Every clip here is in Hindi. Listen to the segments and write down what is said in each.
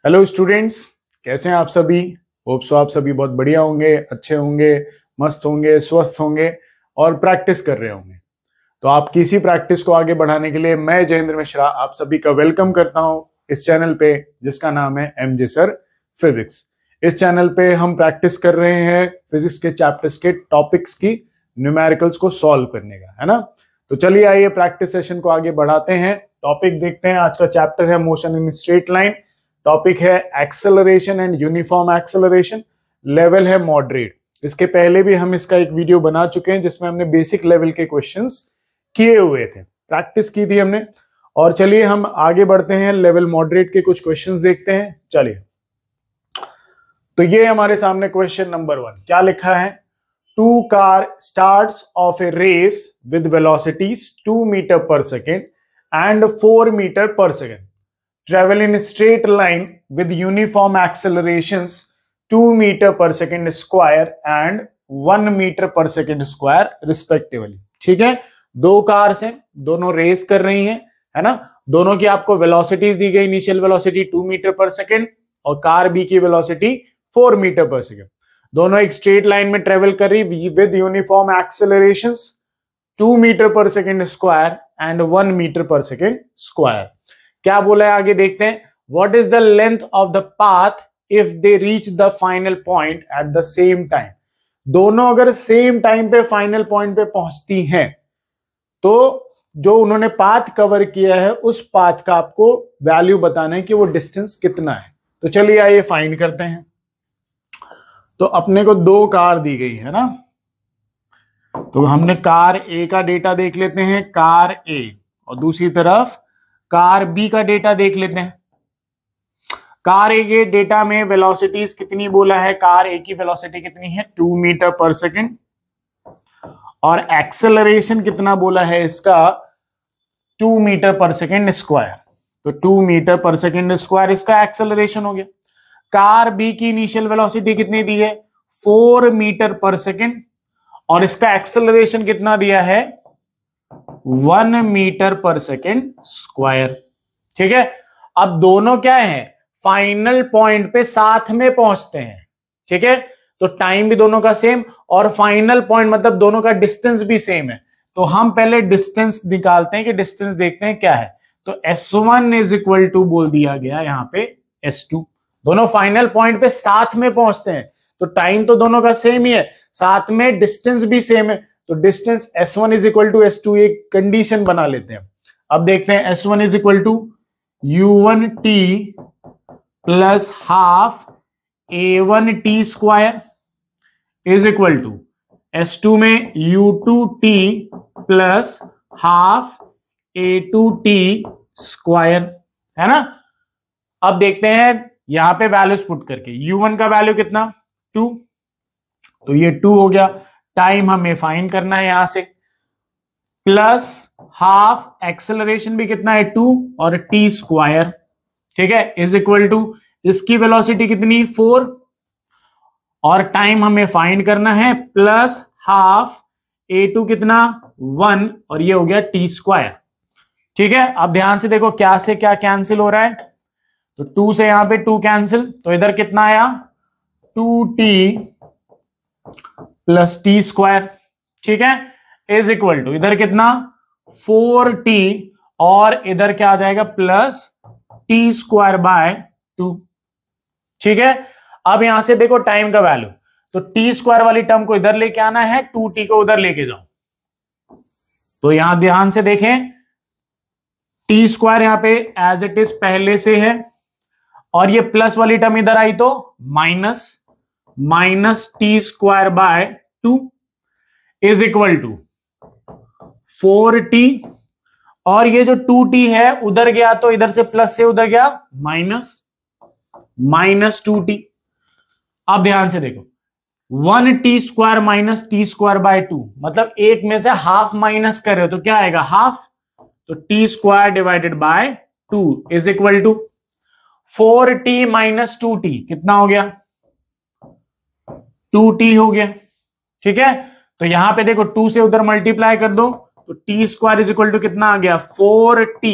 हेलो स्टूडेंट्स, कैसे हैं आप सभी। होप सो आप सभी बहुत बढ़िया होंगे, अच्छे होंगे, मस्त होंगे, स्वस्थ होंगे और प्रैक्टिस कर रहे होंगे। तो आपकी इसी प्रैक्टिस को आगे बढ़ाने के लिए मैं जयेंद्र मिश्रा आप सभी का वेलकम करता हूं इस चैनल पे, जिसका नाम है एमजे सर फिजिक्स। इस चैनल पे हम प्रैक्टिस कर रहे हैं फिजिक्स के चैप्टर्स के टॉपिक्स की न्यूमेरिकल्स को सॉल्व करने का, है ना। तो चलिए आइए प्रैक्टिस सेशन को आगे बढ़ाते हैं। टॉपिक देखते हैं। आज का चैप्टर है motion in straight line. Topic है acceleration and uniform acceleration. Level है मॉडरेट। इसके पहले भी हम इसका एक वीडियो बना चुके हैं जिसमें हमने बेसिक लेवल के क्वेश्चंस किए हुए थे, प्रैक्टिस की थी हमने। और चलिए हम आगे बढ़ते हैं, लेवल मॉडरेट के कुछ क्वेश्चंस देखते हैं। चलिए, तो ये हमारे सामने क्वेश्चन नंबर 1 क्या लिखा है। 2 car starts of a race with velocities 2 meter per second and 4 meter per second. Travel in a straight line with uniform accelerations 2 meter per second square and 1 meter per second square respectively. ठीक है, दो कार्स हैं, दोनों रेस कर रही हैं, है ना। दोनों की आपको वेलोसिटीज दी गई। Initial velocity 2 metre per second और कार बी की वेलोसिटी 4 मीटर पर सेकेंड। दोनों एक स्ट्रेट लाइन में ट्रेवल कर रही with uniform एक्सेलरेशंस 2 metre per second square and 1 metre per second square. क्या बोला है आगे देखते हैं। What is the length of the path if they reach the final point at the same time. दोनों अगर सेम टाइम पे फाइनल पॉइंट पे पहुंचती हैं तो जो उन्होंने पाथ कवर किया है उस पाथ का आपको वैल्यू बताना है कि वो डिस्टेंस कितना है। तो चलिए आइए फाइंड करते हैं। तो अपने को दो कार दी गई है ना, तो हमने कार ए का डेटा देख लेते हैं, कार ए, और दूसरी तरफ कार बी का डेटा देख लेते हैं। कार ए के डेटा में वेलोसिटीज कितनी बोला है। कार ए की वेलोसिटी कितनी है 2 मीटर पर सेकेंड, और एक्सेलरेशन कितना बोला है इसका 2 मीटर पर सेकेंड स्क्वायर। तो 2 मीटर पर सेकेंड स्क्वायर इसका एक्सेलरेशन हो गया। कार बी की इनिशियल वेलोसिटी कितनी दी है 4 मीटर पर सेकेंड, और इसका एक्सेलरेशन कितना दिया है 1 मीटर पर सेकेंड स्क्वायर। ठीक है, अब दोनों क्या है फाइनल पॉइंट पे साथ में पहुंचते हैं। ठीक है, तो टाइम भी दोनों का सेम और फाइनल पॉइंट मतलब दोनों का डिस्टेंस भी सेम है। तो हम पहले डिस्टेंस निकालते हैं कि डिस्टेंस देखते हैं क्या है। तो S1 इज इक्वल टू बोल दिया गया यहां पे S2। दोनों फाइनल पॉइंट पे साथ में पहुंचते हैं तो टाइम तो दोनों का सेम ही है, साथ में डिस्टेंस भी सेम है। तो distance S1 is equal to S2 एक कंडीशन बना लेते हैं। अब देखते हैं S1 is equal to U1t plus half A1t square is equal to S2 में U2t plus half A2t square, है ना। अब देखते हैं यहां पे वैल्यूज पुट करके। U1 का वैल्यू कितना 2, तो ये 2 हो गया। टाइम हमें फाइंड करना है यहां से, प्लस हाफ एक्सेलरेशन भी कितना है 2 और t स्क्वायर, ठीक है, इज इक्वल टू इसकी वेलोसिटी कितनी 4 और टाइम हमें फाइंड करना है प्लस हाफ A2 कितना 1 और ये हो गया t स्क्वायर। ठीक है, अब ध्यान से देखो क्या से क्या कैंसिल हो रहा है। तो 2 से यहां पे 2 कैंसिल, तो इधर कितना आया 2t प्लस t स्क्वायर, ठीक है, इज इक्वल टू इधर कितना 4t और इधर क्या आ जाएगा प्लस t स्क्वायर बाय 2। ठीक है, अब यहां से देखो टाइम का वैल्यू, तो t स्क्वायर वाली टर्म को इधर लेके आना है, 2t को उधर लेके जाओ। तो यहां ध्यान से देखें t स्क्वायर यहां पे एज इट इज पहले से है और ये प्लस वाली टर्म इधर आई तो minus t square by 2 is equal to 4t, और ये जो 2t है उधर गया तो इधर से प्लस से उधर गया माइनस 2t। अब ध्यान से देखो 1t square minus t square by 2 मतलब एक में से हाफ माइनस कर रहे हो तो क्या आएगा हाफ, तो t square divided by 2 is equal to 4t minus 2t कितना हो गया 2t हो गया। ठीक है, तो यहां पे देखो 2 से उधर मल्टीप्लाई कर दो तो t square is equal to कितना आ गया 4t।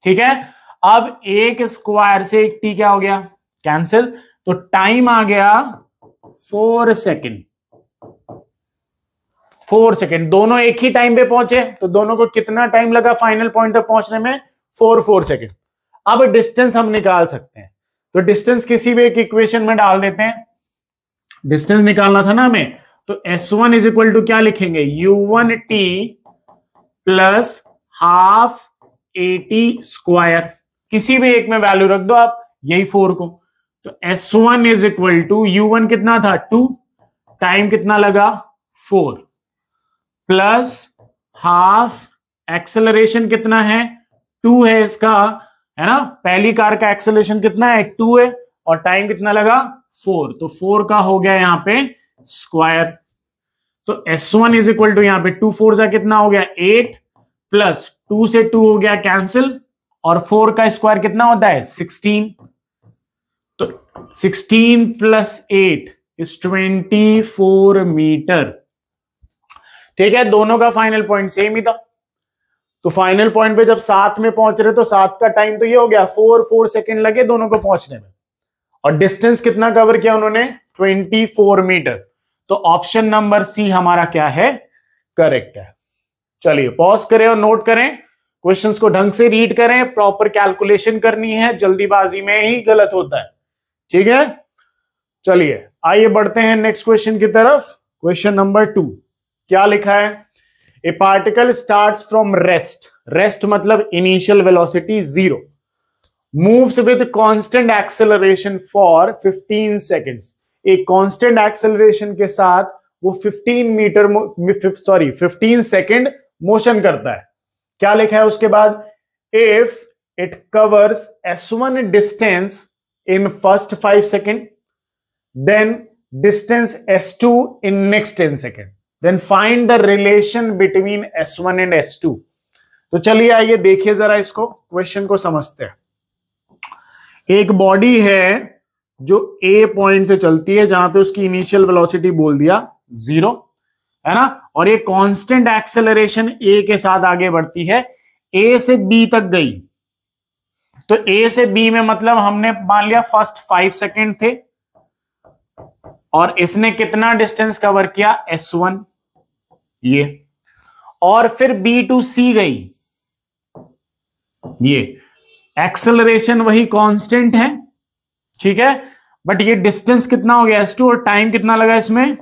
ठीक है, अब एक स्क्वायर से एक टी क्या हो गया, कैंसिल, तो टाइम आ गया 4 सेकेंड। 4 सेकेंड, दोनों एक ही टाइम पे पहुंचे, तो दोनों को कितना टाइम लगा फाइनल पॉइंट तक पहुंचने में, 4 सेकेंड। अब डिस्टेंस हम निकाल सकते हैं, तो डिस्टेंस किसी भी एक इक्वेशन में डाल देते हैं। डिस्टेंस निकालना था ना हमें, तो S1 इज इक्वल टू क्या लिखेंगे, U1t plus half AT square, किसी भी एक में वैल्यू रख दो आप, यही 4 को। तो S1 is equal to U1 कितना था 2, टाइम कितना लगा 4, प्लस हाफ एक्सेलरेशन कितना है 2 है इसका, है ना, पहली कार का एक्सेलरेशन कितना है 2 है, और टाइम कितना लगा 4, तो 4 का हो गया यहां पे स्क्वायर। तो S1 इज इक्वल टू यहां पे 2 4 जा कितना हो गया 8, प्लस 2 से 2 हो गया कैंसिल, और 4 का स्क्वायर कितना होता है 16, तो 16 प्लस 8 इज 24 मीटर। ठीक है, दोनों का फाइनल पॉइंट सेम ही था, तो फाइनल पॉइंट पे जब साथ में पहुंच रहे तो साथ का टाइम तो ये हो गया 4 सेकेंड लगे दोनों को पहुंचने में, और डिस्टेंस कितना कवर किया उन्होंने 24 मीटर। तो ऑप्शन नंबर सी हमारा क्या है, करेक्ट है। चलिए पॉज करें और नोट करें, क्वेश्चंस को ढंग से रीड करें, प्रॉपर कैलकुलेशन करनी है, जल्दीबाजी में ही गलत होता है। ठीक है, चलिए आइए बढ़ते हैं नेक्स्ट क्वेश्चन की तरफ। क्वेश्चन नंबर 2 क्या लिखा है, a particle starts from rest, rest मतलब initial velocity 0, moves with constant acceleration for 15 seconds, एक कांस्टेंट एक्सेलरेशन के साथ वो 15 सेकेंड मोशन करता है। क्या लिखा है उसके बाद, if it covers S1 distance in first 5 second, then distance S2 in next 10 second, then find the relation between S1 and S2। तो चलिए आइए देखिए जरा इसको, क्वेश्चन को समझते हैं। एक बॉडी है जो A पॉइंट से चलती है, जहां पे उसकी इनिशियल वेलोसिटी बोल दिया 0, है ना, और ये कांस्टेंट एक्सेलरेशन A के साथ आगे बढ़ती है, A से B तक गई, तो A से B में मतलब हमने मान लिया फर्स्ट 5 सेकेंड थे, और इसने कितना डिस्टेंस कवर किया S1 ये, और फिर B to C गई, ये एक्सेलरेशन वही कांस्टेंट है, ठीक है, बट ये डिस्टेंस कितना हो गया S2, और टाइम कितना लगा इसमें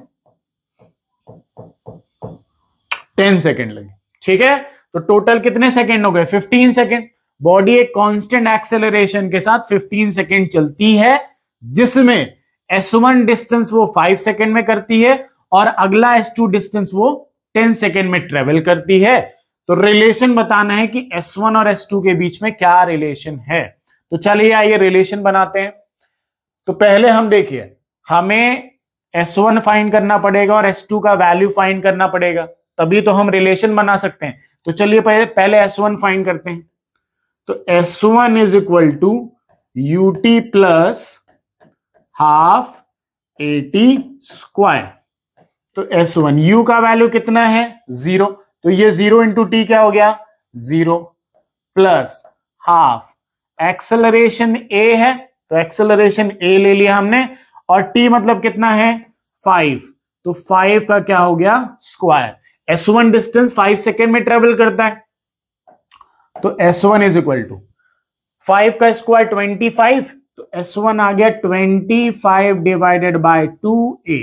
10 सेकेंड लगे। ठीक है, तो टोटल कितने सेकेंड हो गए 15 सेकेंड। बॉडी एक कांस्टेंट एक्सेलरेशन के साथ 15 सेकेंड चलती है, जिसमें S1 डिस्टेंस वो 5 सेकेंड में करती है, और अगला S2 डिस्टेंस वो 10 सेकेंड में ट्रेवल करती है। तो रिलेशन बताना है कि S1 और S2 के बीच में क्या रिलेशन है। तो चलिए आइए रिलेशन बनाते हैं। तो पहले हम देखिए, हमें S1 फाइंड करना पड़ेगा और S2 का वैल्यू फाइंड करना पड़ेगा, तभी तो हम रिलेशन बना सकते हैं। तो चलिए पहले S1 फाइंड करते हैं। तो S1 is equal to UT plus half AT square. तो S1 U का वैल्यू कितना है 0, तो ये 0 इंटू टी क्या हो गया 0, प्लस हाफ एक्सेलरेशन A है, तो एक्सेलरेशन A ले लिया हमने, और T मतलब कितना है 5, तो 5 का क्या हो गया स्क्वायर। S1 डिस्टेंस 5 सेकेंड में ट्रेवल करता है, तो S1 इज इक्वल टू 5 का स्क्वायर 25, तो S1 आ गया 25 डिवाइडेड बाय 2a,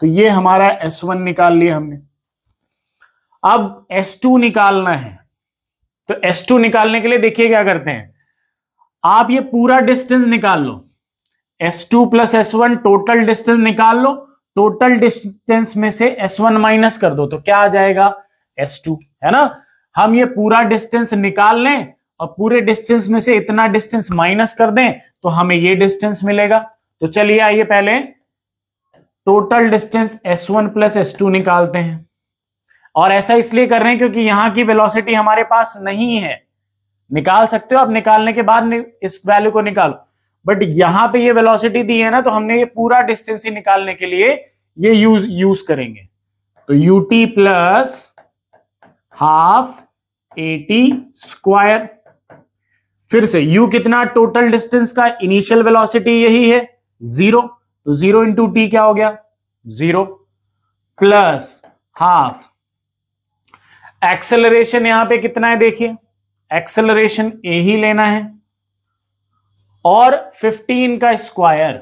तो ये हमारा S1 निकाल लिया हमने। अब S2 निकालना है, तो S2 निकालने के लिए देखिए क्या करते हैं, आप ये पूरा डिस्टेंस निकाल लो, S2 plus S1 total distance निकाल लो, टोटल डिस्टेंस में से S1 माइनस कर दो, तो क्या आ जाएगा S2, है ना। हम ये पूरा डिस्टेंस निकाल लें और पूरे डिस्टेंस में से इतना डिस्टेंस माइनस कर दें, तो हमें ये डिस्टेंस मिलेगा। तो चलिए आइए पहले total distance S1 plus S2 निकालते हैं, और ऐसा इसलिए कर रहे हैं क्योंकि यहां की वेलोसिटी हमारे पास नहीं है। निकाल सकते हो आप, निकालने के बाद इस वैल्यू को निकालो, बट यहां पे ये वेलोसिटी दी है ना, तो हमने ये पूरा डिस्टेंस ही निकालने के लिए ये यूज करेंगे। तो UT plus half AT square फिर से u कितना, टोटल डिस्टेंस का इनिशियल वेलोसिटी यही है 0, तो 0 इंटू टी क्या हो गया 0 प्लस हाफ। एक्सेलरेशन यहां पे कितना है देखिए, एक्सेलरेशन ए ही लेना है और 15 का स्क्वायर,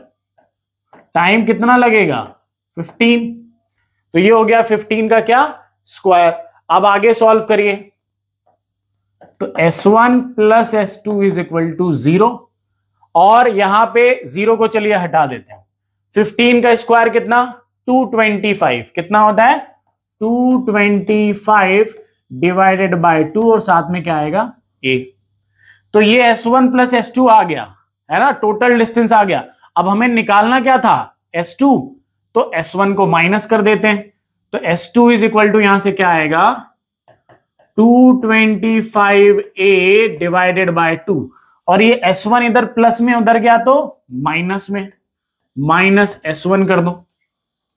टाइम कितना लगेगा 15, तो ये हो गया 15 का क्या स्क्वायर। अब आगे सॉल्व करिए, तो s1 plus s2 is equal to 0 और यहां पे 0 को चलिए हटा देते हैं। 15 का स्क्वायर कितना 225, कितना होता है 225 डिवाइडेड बाय 2 और साथ में क्या आएगा a। तो ये s1 प्लस s2 आ गया है ना, टोटल डिस्टेंस आ गया। अब हमें निकालना क्या था s2, तो s1 को माइनस कर देते हैं, तो s2 इज इक्वल टू यहां से क्या आएगा 225a डिवाइडेड बाय 2 और ये s1 इधर प्लस में उधर गया तो माइनस में, माइनस s1 कर दो,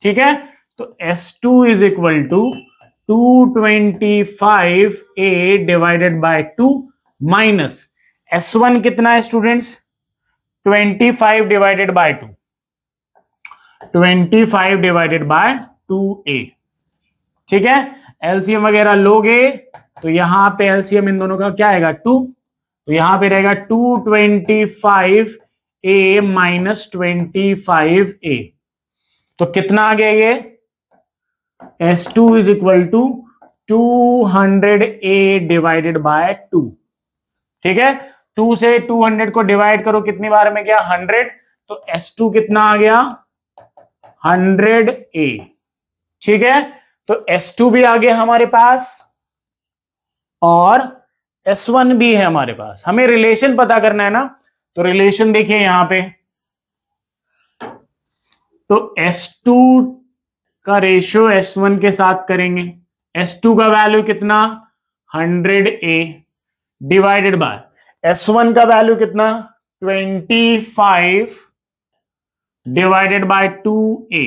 ठीक है। तो s2 is equal to 225a divided by 2 minus s1 कितना है students 25 divided by 2, 25 divided by 2a, ठीक है। एलसीएम वगैरह लोगे तो यहां पे एलसीएम इन दोनों का क्या आएगा 2, तो यहां पे रहेगा 225a माइनस 25a, तो कितना आ गया ये s2 is equal to 200a divided by 2, ठीक है। 2 से 200 को डिवाइड करो कितनी बार में गया 100, तो s2 कितना आ गया 100a, ठीक है। तो s2 भी आ गया हमारे पास और s1 भी है हमारे पास। हमें रिलेशन पता करना है ना, तो रिलेशन देखिए यहां पे, तो s2 का रेशियो s1 के साथ करेंगे, s2 का वैल्यू कितना 100a डिवाइडेड बाय s1 का वैल्यू कितना 25 डिवाइडेड बाय 2a,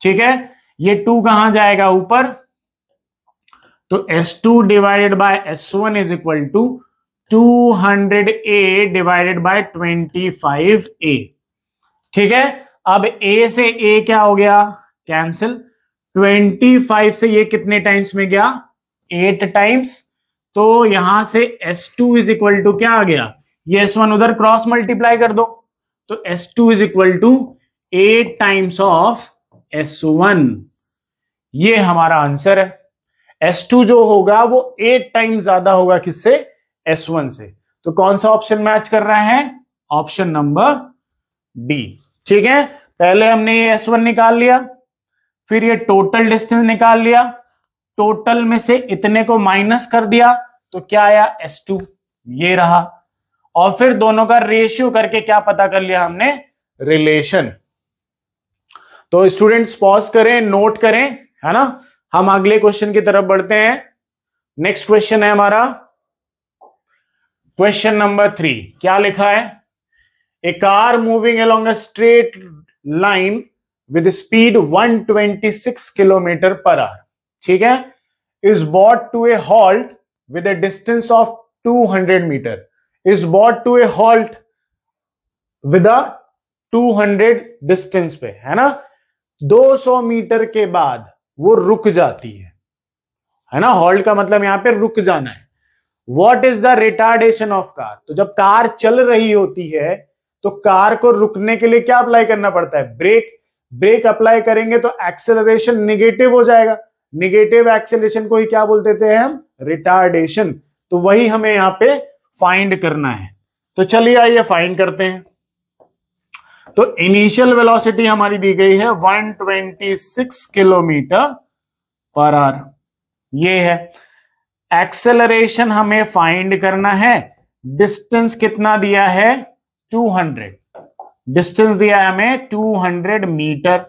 ठीक है। ये 2 कहां जाएगा ऊपर, तो s2 divided by s1 is equal to 200a divided by 25a, ठीक है। अब a से a क्या हो गया कैंसिल, 25 से ये कितने टाइम्स में गया 8 टाइम्स, तो यहां से s2 इज इक्वल टू क्या आ गया, ये s1 उधर क्रॉस मल्टीप्लाई कर दो, तो s2 is equal to 8 times of s1, ये हमारा आंसर है। s2 जो होगा वो 8 टाइम्स ज्यादा होगा किससे s1 से, तो कौन सा ऑप्शन मैच कर रहा है ऑप्शन नंबर डी, ठीक है। पहले हमने ये s1 निकाल लिया, फिर ये टोटल डिस्टेंस निकाल लिया, टोटल में से इतने को माइनस कर दिया तो क्या आया s2 ये रहा, और फिर दोनों का रेशियो करके क्या पता कर लिया हमने रिलेशन। तो स्टूडेंट्स पॉज करें, नोट करें, है ना। हम अगले क्वेश्चन की तरफ बढ़ते हैं। नेक्स्ट क्वेश्चन है हमारा क्वेश्चन नंबर 3। क्या लिखा है, a car moving along a straight line with speed 126 kilometre per hour, ठीक है, is brought to a halt with a distance of 200 metre, is brought to a halt with a 200 distance पे, है ना। 200 मीटर के बाद वो रुक जाती है ना, हॉल्ट का मतलब यहां पे रुक जाना है। What is the retardation of car, तो जब कार चल रही होती है तो कार को रुकने के लिए क्या अप्लाई करना पड़ता है ब्रेक, ब्रेक अप्लाई करेंगे तो एक्सेलरेशन निगेटिव हो जाएगा, निगेटिव एक्सेलरेशन को ही क्या बोलते थे हम रिटार्डेशन, तो वही हमें यहां पे फाइंड करना है। तो चलिए आइए फाइंड करते हैं। तो इनिशियल वेलोसिटी हमारी दी गई है 126 किलोमीटर पर आवर, ये है। एक्सेलरेशन हमें फाइंड करना है, डिस्टेंस कितना दिया है 200, डिस्टेंस दिया है हमें 200 मीटर,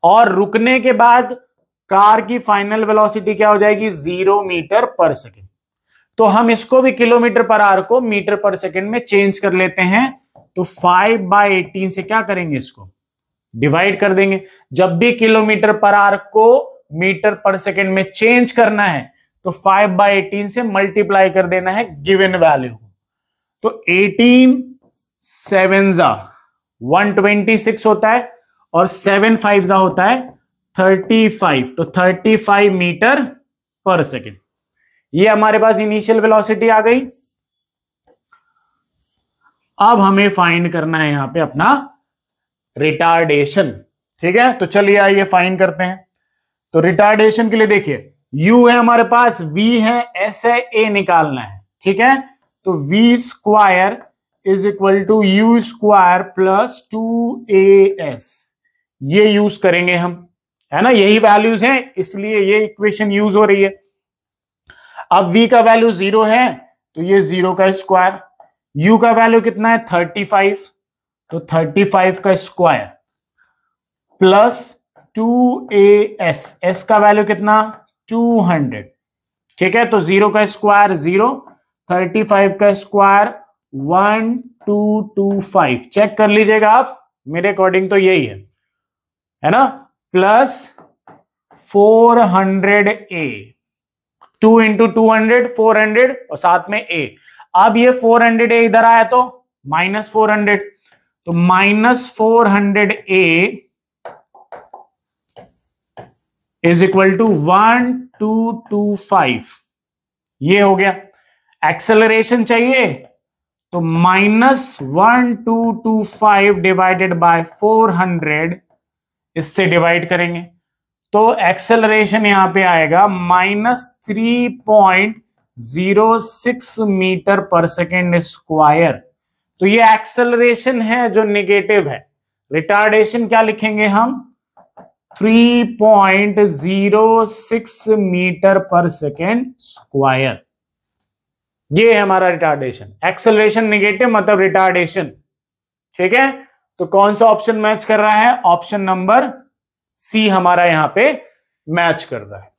और रुकने के बाद कार की फाइनल वेलोसिटी क्या हो जाएगी 0 मीटर पर सेकेंड। तो हम इसको भी किलोमीटर पर आवर को मीटर पर सेकेंड में चेंज कर लेते हैं, तो 5/18 से क्या करेंगे इसको डिवाइड कर देंगे। जब भी किलोमीटर पर आवर को मीटर पर सेकेंड में चेंज करना है तो 5/18 से मल्टीप्लाई कर देना है गिवन वैल्यू। तो 18 7 126 होता है और 7 5 होता है 35, तो 35 मीटर पर सेकेंड। ये हमारे पास इनिशियल वेलोसिटी आ गई। अब हमें फाइंड करना है यहां पे अपना रिटार्डेशन। ठीक है, तो चलिए आइए फाइंड करते हैं। तो रिटार्डेशन के लिए देखिए, u है हमारे पास, v है, s है, a निकालना है। ठीक है, तो v square is equal to u square plus 2as, ये यूज करेंगे हम, है ना, यही वैल्यूज हैं इसलिए ये इक्वेशन यूज हो रही है। अब v का वैल्यू 0 है तो ये 0 का स्क्वायर, u का वैल्यू कितना है 35, तो 35 का स्क्वायर प्लस 2as, s का वैल्यू कितना 200। ठीक है, तो 0 का स्क्वायर 0, 35 का स्क्वायर 1225, चेक कर लीजिएगा आप, मेरे अकॉर्डिंग तो यही है ना, प्लस 400a, 2 इंटू 200 400 और साथ में a। अब ये 400a इधर आया तो माइनस 400, तो minus 400a is equal to 1225, ये हो गया। एक्सेलरेशन चाहिए तो माइनस 1225 डिवाइडेड बाय 400, इससे डिवाइड करेंगे तो एक्सेलरेशन यहां पे आएगा minus 3.06 metre per second square. तो ये एक्सेलरेशन है जो नेगेटिव है। रिटार्डेशन क्या लिखेंगे हम 3.06 मीटर पर सेकेंड स्क्वायर, ये है हमारा रिटार्डेशन। एक्सेलरेशन नेगेटिव मतलब रिटार्डेशन। ठीक है, तो कौन सा ऑप्शन मैच कर रहा है, ऑप्शन नंबर सी हमारा यहां पे मैच कर रहा है।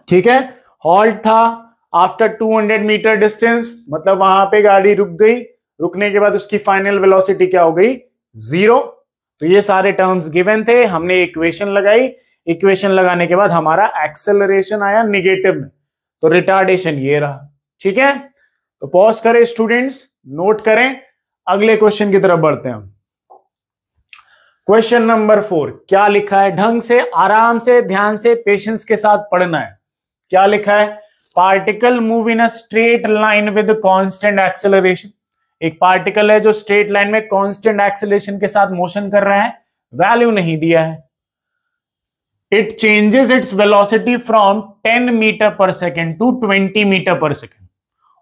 ठीक है, हॉल्ट था आफ्टर 200 मीटर डिस्टेंस, मतलब वहां पे गाड़ी रुक गई, रुकने के बाद उसकी फाइनल वेलोसिटी क्या हो गई 0। तो ये सारे टर्म्स गिवन थे, हमने इक्वेशन लगाई, इक्वेशन लगाने के बाद हमारा एक्सेलरेशन आया नेगेटिव में, तो रिटार्डेशन ये रहा। ठीक है, तो पॉज करें स्टूडेंट्स, नोट करें, अगले क्वेश्चन की तरफ बढ़ते हैं हम। क्वेश्चन नंबर 4 क्या लिखा है, ढंग से, आराम से, ध्यान से, पेशेंस के साथ पढ़ना है। क्या लिखा है, particle move in a straight line with constant acceleration. एक पार्टिकल है जो स्ट्रेट लाइन में कांस्टेंट एक्सेलरेशन के साथ मोशन कर रहा है, वैल्यू नहीं दिया है। It changes its velocity from 10 metre per second to 20 metre per second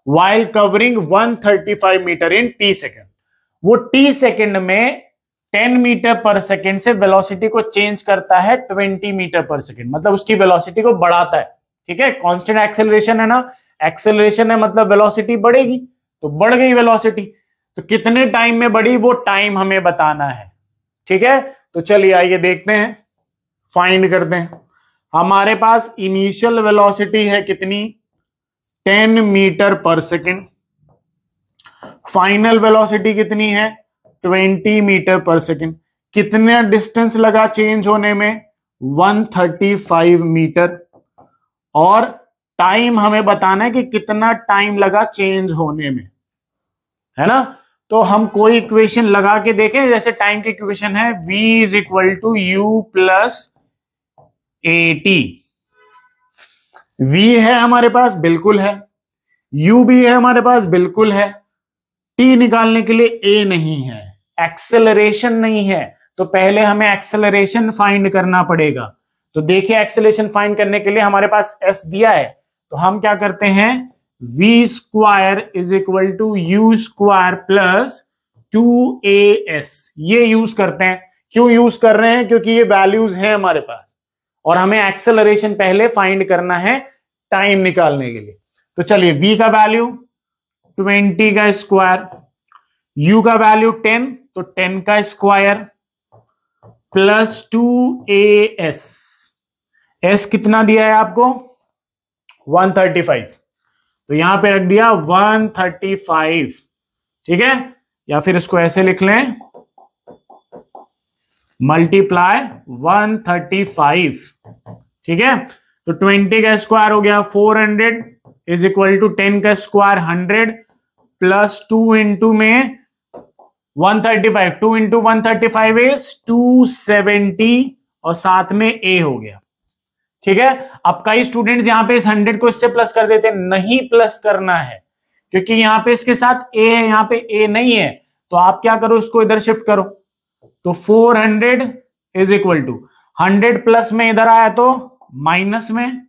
while covering 135 metre in t second. वो t सेकेंड में 10 मीटर पर सेकेंड से वेलोसिटी को चेंज करता है 20 मीटर पर सेकेंड, मतलब उसकी वेलोसिटी को बढ़ाता है। ठीक है, कांस्टेंट एक्सेलरेशन है ना, एक्सेलरेशन है मतलब वेलोसिटी बढ़ेगी, तो बढ़ गई वेलोसिटी, तो कितने टाइम में बढ़ी वो टाइम हमें बताना है। ठीक है, तो चलिए आइए देखते हैं, फाइंड करते हैं। हमारे पास इनिशियल वेलोसिटी है कितनी 10 metre per second, final velocity कितनी है 20 मीटर पर सेकेंड। कितने डिस्टेंस लगा चेंज होने में 135 मीटर, और टाइम हमें बताना है कि कितना टाइम लगा चेंज होने में, है ना। तो हम कोई इक्वेशन लगा के देखें, जैसे टाइम की इक्वेशन है v is equal to u plus AT। v है हमारे पास, बिल्कुल है, u भी है हमारे पास, बिल्कुल है, t निकालने के लिए a नहीं है, एक्सेलरेशन नहीं है, तो पहले हमें एक्सेलरेशन फाइंड करना पड़ेगा। तो देखिए एक्सेलरेशन फाइंड करने के लिए हमारे पास s दिया है, तो हम क्या करते हैं v square is equal to u square plus 2as, ये यूज करते हैं। क्यों यूज कर रहे हैं, क्योंकि ये वैल्यूज हैं हमारे पास और हमें एक्सेलरेशन पहले फाइंड करना है टाइम निकालने के लिए। तो चलिए v का वैल्यू 20 का स्क्वायर, u का वैल्यू 10, तो 10 का स्क्वायर प्लस 2as, s कितना दिया है आपको 135, तो यहां पे रख दिया 135। ठीक है, या फिर इसको ऐसे लिख लें मल्टीप्लाई 135। ठीक है, तो 20 का स्क्वायर हो गया 400 इज इक्वल टू 10 का स्क्वायर 100 प्लस 2 इंटू में 135, 2 इंटू 135 इज 270 और साथ में a हो गया। ठीक है, अब कई स्टूडेंट्स यहां पे इस 100 को इससे प्लस कर देते हैं, नहीं प्लस करना है क्योंकि यहां पे इसके साथ a है, यहां पे a नहीं है, तो आप क्या करो, उसको इधर शिफ्ट करो। तो 400 इज इक्वल टू 100 प्लस में इधर आया तो माइनस में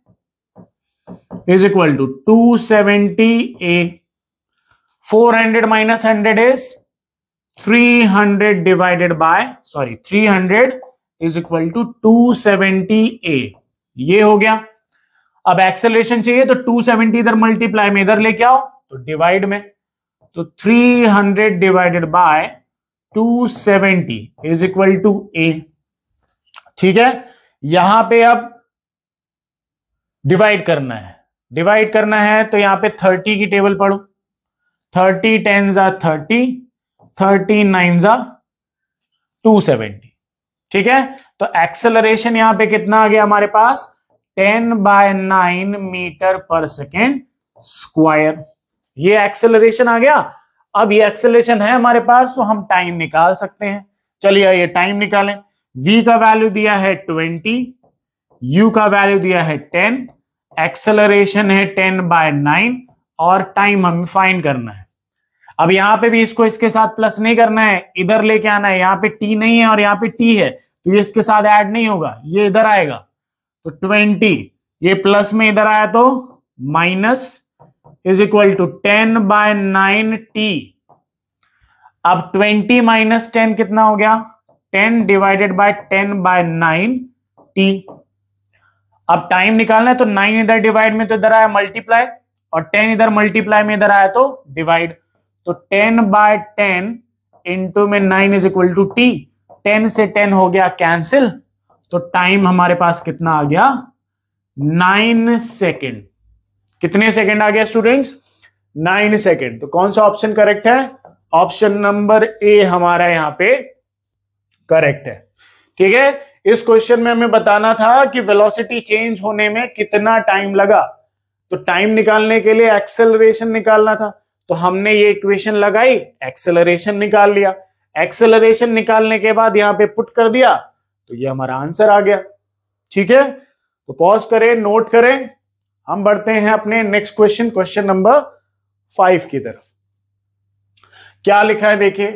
is equal to 270a। 400 minus 100 is 300 divided by 300 is equal to 270a। ये हो गया। अब एक्सेलरेशन चाहिए तो 270 इधर मल्टीप्लाई में इधर लेके आओ तो डिवाइड में, तो 300 divided by 270 is equal to a। ठीक है, यहां पे अब डिवाइड करना है, तो यहां पे 30 की टेबल पढ़ो। 30 10 जा 30, 30 9 जा 270। ठीक है, तो एक्सेलरेशन यहां पे कितना आ गया हमारे पास, 10/9 मीटर पर सेकेंड स्क्वायर। ये एक्सेलरेशन आ गया। अब ये एक्सेलरेशन है हमारे पास तो हम टाइम निकाल सकते हैं। चलिए ये टाइम निकालें। v का वैल्यू दिया है 20, u का वैल्यू दिया है 10, एक्सेलरेशन है 10/9 और टाइम हमें फाइंड करना है। अब यहां पे भी इसको इसके साथ प्लस नहीं करना है, इधर लेके आना है। यहां पे t नहीं है और यहां पे t है तो ये इसके साथ ऐड नहीं होगा, ये इधर आएगा। तो 20 ये प्लस में इधर आया तो minus is equal to 10/9t। अब 20 माइनस 10 कितना हो गया, 10 डिवाइडेड बाय 10/9t। अब टाइम निकालना है तो 9 इधर डिवाइड में तो इधर आया मल्टीप्लाई और 10 इधर मल्टीप्लाई में इधर आया तो डिवाइड। तो 10/10 इंटू में 9 इज इक्वल टू t। 10 से 10 हो गया कैंसिल, तो टाइम हमारे पास कितना आ गया, 9 सेकेंड। कितने सेकेंड आ गया स्टूडेंट्स, 9 सेकेंड। तो कौन सा ऑप्शन करेक्ट है, ऑप्शन नंबर ए हमारा यहां पे करेक्ट है। ठीक है, इस क्वेश्चन में हमें बताना था कि वेलोसिटी चेंज होने में कितना टाइम लगा, तो टाइम निकालने के लिए एक्सेलरेशन निकालना था, तो हमने ये इक्वेशन लगाई, एक्सेलरेशन निकाल लिया। एक्सेलरेशन निकालने के बाद यहां पे पुट कर दिया तो ये हमारा आंसर आ गया। ठीक है, तो पॉज करें, नोट करें, हम बढ़ते हैं अपने नेक्स्ट क्वेश्चन, क्वेश्चन नंबर 5 की तरफ। क्या लिखा है देखिए,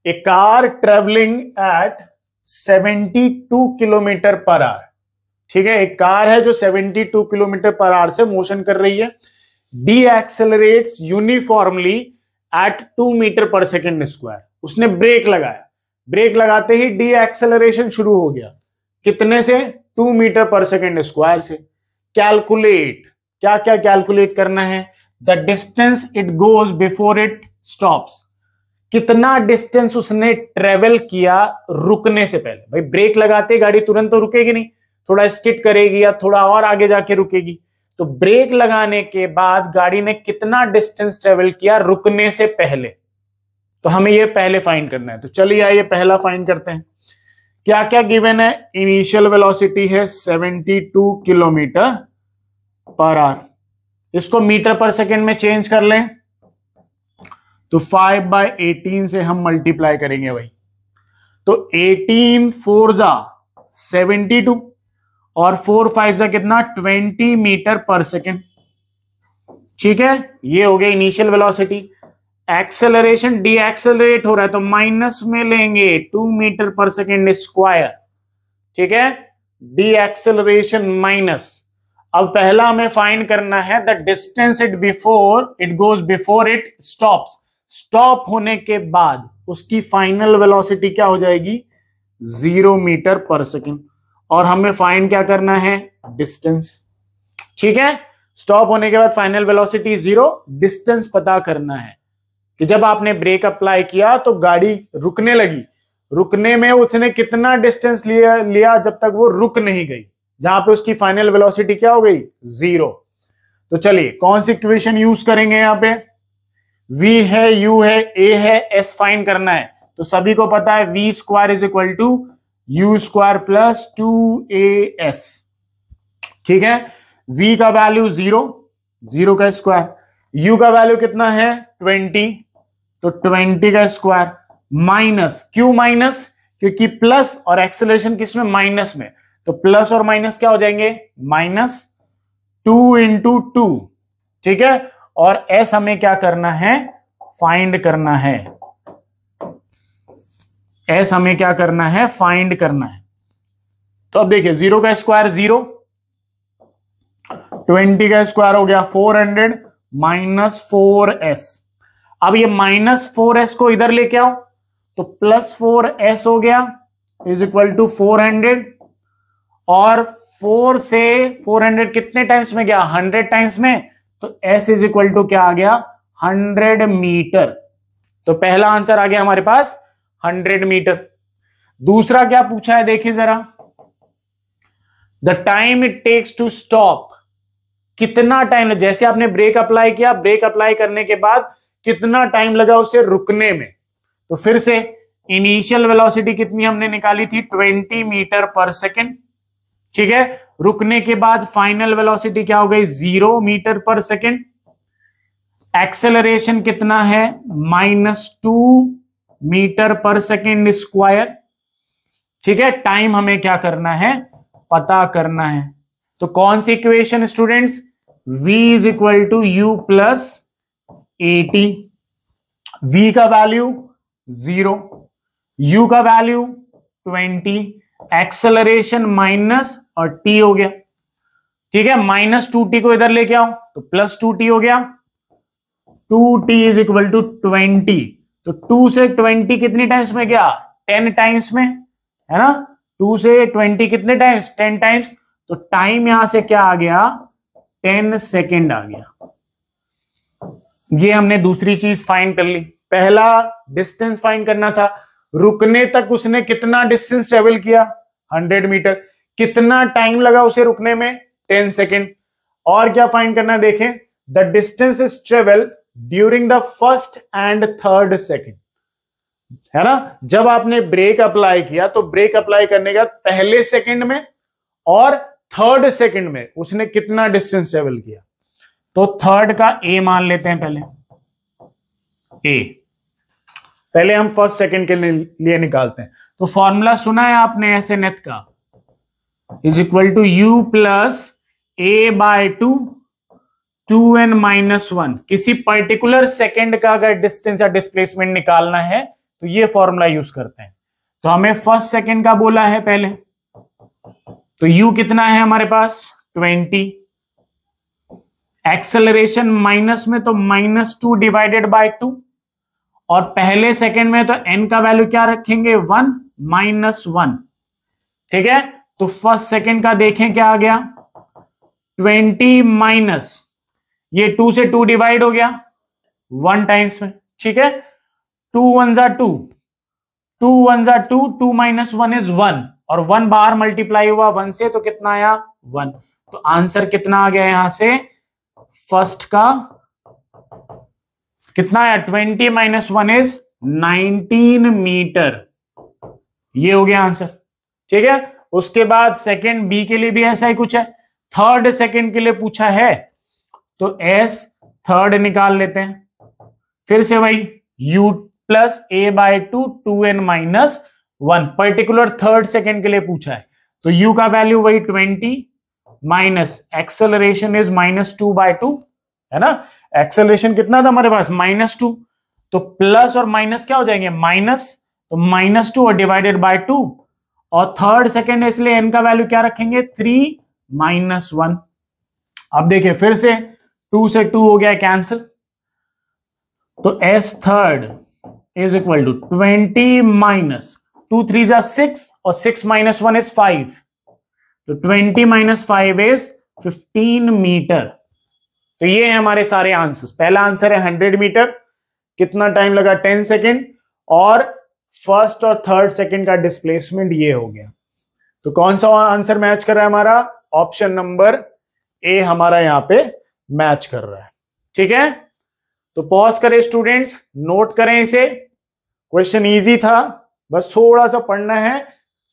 a car travelling at 72 kilometre per hour. ठीक है, एक कार है जो 72 किलोमीटर पर आवर से मोशन कर रही है। Decelerates uniformly at 2 metre per second square. उसने ब्रेक लगाया, ब्रेक लगाते ही डी एक्सेलरेशन शुरू हो गया। कितने से, 2 मीटर पर सेकेंड स्क्वायर से। कैलकुलेट, क्या क्या कैलकुलेट करना है, the distance it goes before it stops. कितना डिस्टेंस उसने ट्रेवल किया रुकने से पहले। भाई ब्रेक लगाते गाड़ी तुरंत तो रुकेगी नहीं, थोड़ा स्किट करेगी या थोड़ा और आगे जाके रुकेगी। तो ब्रेक लगाने के बाद गाड़ी ने कितना डिस्टेंस ट्रेवल किया रुकने से पहले, तो हमें ये पहले फाइंड करना है। तो चलिए आइए पहला फाइंड करते हैं। क्या क्या गिवन है, इनिशियल वेलोसिटी है 72 किलोमीटर पर आवर। इसको मीटर पर सेकेंड में चेंज कर लें तो 5/18 से हम मल्टीप्लाई करेंगे भाई। तो 18 4 जा 72 और 4 5 जा कितना, 20 मीटर पर सेकेंड। ठीक है, ये हो गया initial velocity. Acceleration D accelerate हो रहा है तो माइनस में लेंगे 2 मीटर पर सेकेंड स्क्वायर। ठीक है, डी एक्सेलरेशन माइनस। अब पहला हमें फाइंड करना है the distance it goes before it stops. Stop होने के बाद उसकी फाइनल वेलोसिटी क्या हो जाएगी, 0 मीटर पर सेकेंड। और हमें फाइंड क्या करना है, डिस्टेंस। ठीक है, स्टॉप होने के बाद फाइनल वेलोसिटी 0, डिस्टेंस पता करना है कि जब आपने ब्रेक अप्लाई किया तो गाड़ी रुकने लगी, रुकने में उसने कितना डिस्टेंस लिया जब तक वो रुक नहीं गई, जहां पे उसकी फाइनल वेलोसिटी क्या हो गई, 0। तो चलिए कौन सी इक्वेशन यूज करेंगे, यहां पे v है, u है, a है, s फाइंड करना है। तो सभी को पता है v square is equal to u square plus 2as। ठीक है, v का वैल्यू 0 का स्क्वायर, u का वैल्यू कितना है 20, तो 20 का स्क्वायर माइनस, क्यों माइनस, क्योंकि प्लस और एक्सेलरेशन किसमें, माइनस में, तो प्लस और माइनस क्या हो जाएंगे, -2 इंटू 2, ठीक है। और एस हमें क्या करना है, फाइंड करना है, एस हमें क्या करना है, फाइंड करना है। तो अब देखिए 0 का स्क्वायर 0, 20 का स्क्वायर हो गया 400 -4s। अब ये -4s को इधर लेके आओ, तो +4s हो गया इज इक्वल टू 400, और 4 से 400 कितने टाइम्स में गया, 100 टाइम्स में, तो s इज इक्वल टू क्या आ गया, 100 मीटर। तो पहला आंसर आ गया हमारे पास 100 मीटर। दूसरा क्या पूछा है देखिए जरा, the time it takes to stop, कितना टाइम, जैसे आपने ब्रेक अप्लाई किया, ब्रेक अप्लाई करने के बाद कितना टाइम लगा उसे रुकने में, तो फिर से इनिशियल वेलोसिटी कितनी हमने निकाली थी, 20 मीटर पर सेकेंड, ठीक है। रुकने के बाद फाइनल वेलोसिटी क्या हो गई, 0 मीटर पर सेकेंड। एक्सेलरेशन कितना है, -2 मीटर पर सेकेंड स्क्वायर, ठीक है। टाइम हमें क्या करना है, पता करना है। तो कौन सी equation students, v is equal to u plus 80, v का वैल्यू 0, u का वैल्यू 20, एक्सेलरेशन माइनस और t हो गया, ठीक है। -2t को इधर लेके आओ तो +2t हो गया, 2t इज इक्वल टू 20, तो 2 से 20 कितनी टाइम्स में गया, 10 टाइम्स में, है ना। 2 से 20 कितने टाइम्स, 10 टाइम्स, तो टाइम यहां से क्या आ गया, 10 सेकेंड आ गया। ये हमने दूसरी चीज फाइंड कर ली। पहला डिस्टेंस फाइंड करना था, रुकने तक उसने कितना डिस्टेंस ट्रेवल किया, 100 मीटर, कितना टाइम लगा उसे रुकने में, 10 सेकेंड। और क्या फाइंड करना है देखें, the distance is travel during the first and third second, है ना। जब आपने ब्रेक अप्लाई किया तो ब्रेक अप्लाई करने के बाद पहले सेकंड में और थर्ड सेकंड में उसने कितना डिस्टेंस ट्रेवल किया, तो थर्ड का ए मान लेते हैं पहले, ए पहले हम फर्स्ट सेकंड के लिए निकालते हैं। तो फॉर्मूला सुना है आपने ऐसे नेट का, is equal to u plus a by 2n -1। किसी पर्टिकुलर सेकंड का अगर डिस्टेंस या डिस्प्लेसमेंट निकालना है तो ये फॉर्मूला यूज करते हैं। तो हमें फर्स्ट सेकंड का बोला है पहले, तो u कितना है हमारे पास 20, एक्सेलरेशन माइनस में तो -2 डिवाइडेड बाय 2, और पहले सेकंड में तो n का वैल्यू क्या रखेंगे 1 -1, ठीक है। तो फर्स्ट सेकंड का देखें क्या आ गया 20 माइनस, ये 2 से 2 डिवाइड हो गया 1 टाइम्स में, ठीक है। 2 1 जा 2, 2 1 जा 2, 2 - 1 इज 1, और 1 बाहर मल्टीप्लाई हुआ 1 से तो कितना आया 1। तो आंसर कितना आ गया यहां से, फर्स्ट का कितना आया 20 - 1 इज 19 मीटर, ये हो गया आंसर, ठीक है। उसके बाद सेकंड बी के लिए भी ऐसा ही कुछ है, थर्ड सेकंड के लिए पूछा है, तो एस थर्ड निकाल लेते हैं, फिर से वही u plus a by 2n -1, particular third second के लिए पूछा है, तो u का वैल्यू वही 20 माइनस एक्सेलरेशन इज -2 बाय 2, है ना। एक्सेलरेशन कितना था हमारे पास -2, तो प्लस और माइनस क्या हो जाएंगे माइनस, तो -2 और डिवाइडेड बाय 2, और थर्ड सेकंड है इसलिए n का वैल्यू क्या रखेंगे 3 -1। अब देखिए फिर से 2 से 2 हो गया कैंसिल, तो s third is equal to 20 minus 2 3 जा 6, और 6 -1 इज 5, तो 20 - 5 इज 15 मीटर। तो ये है हमारे सारे आंसर्स। पहला आंसर है 100 मीटर, कितना टाइम लगा 10 सेकेंड, और फर्स्ट और थर्ड सेकेंड का डिस्प्लेसमेंट ये हो गया। तो कौन सा आंसर मैच कर रहा है हमारा, ऑप्शन नंबर ए हमारा यहां पे मैच कर रहा है, ठीक है। तो पॉज करें स्टूडेंट्स, नोट करें इसे, क्वेश्चन इजी था, बस थोड़ा सा पढ़ना है,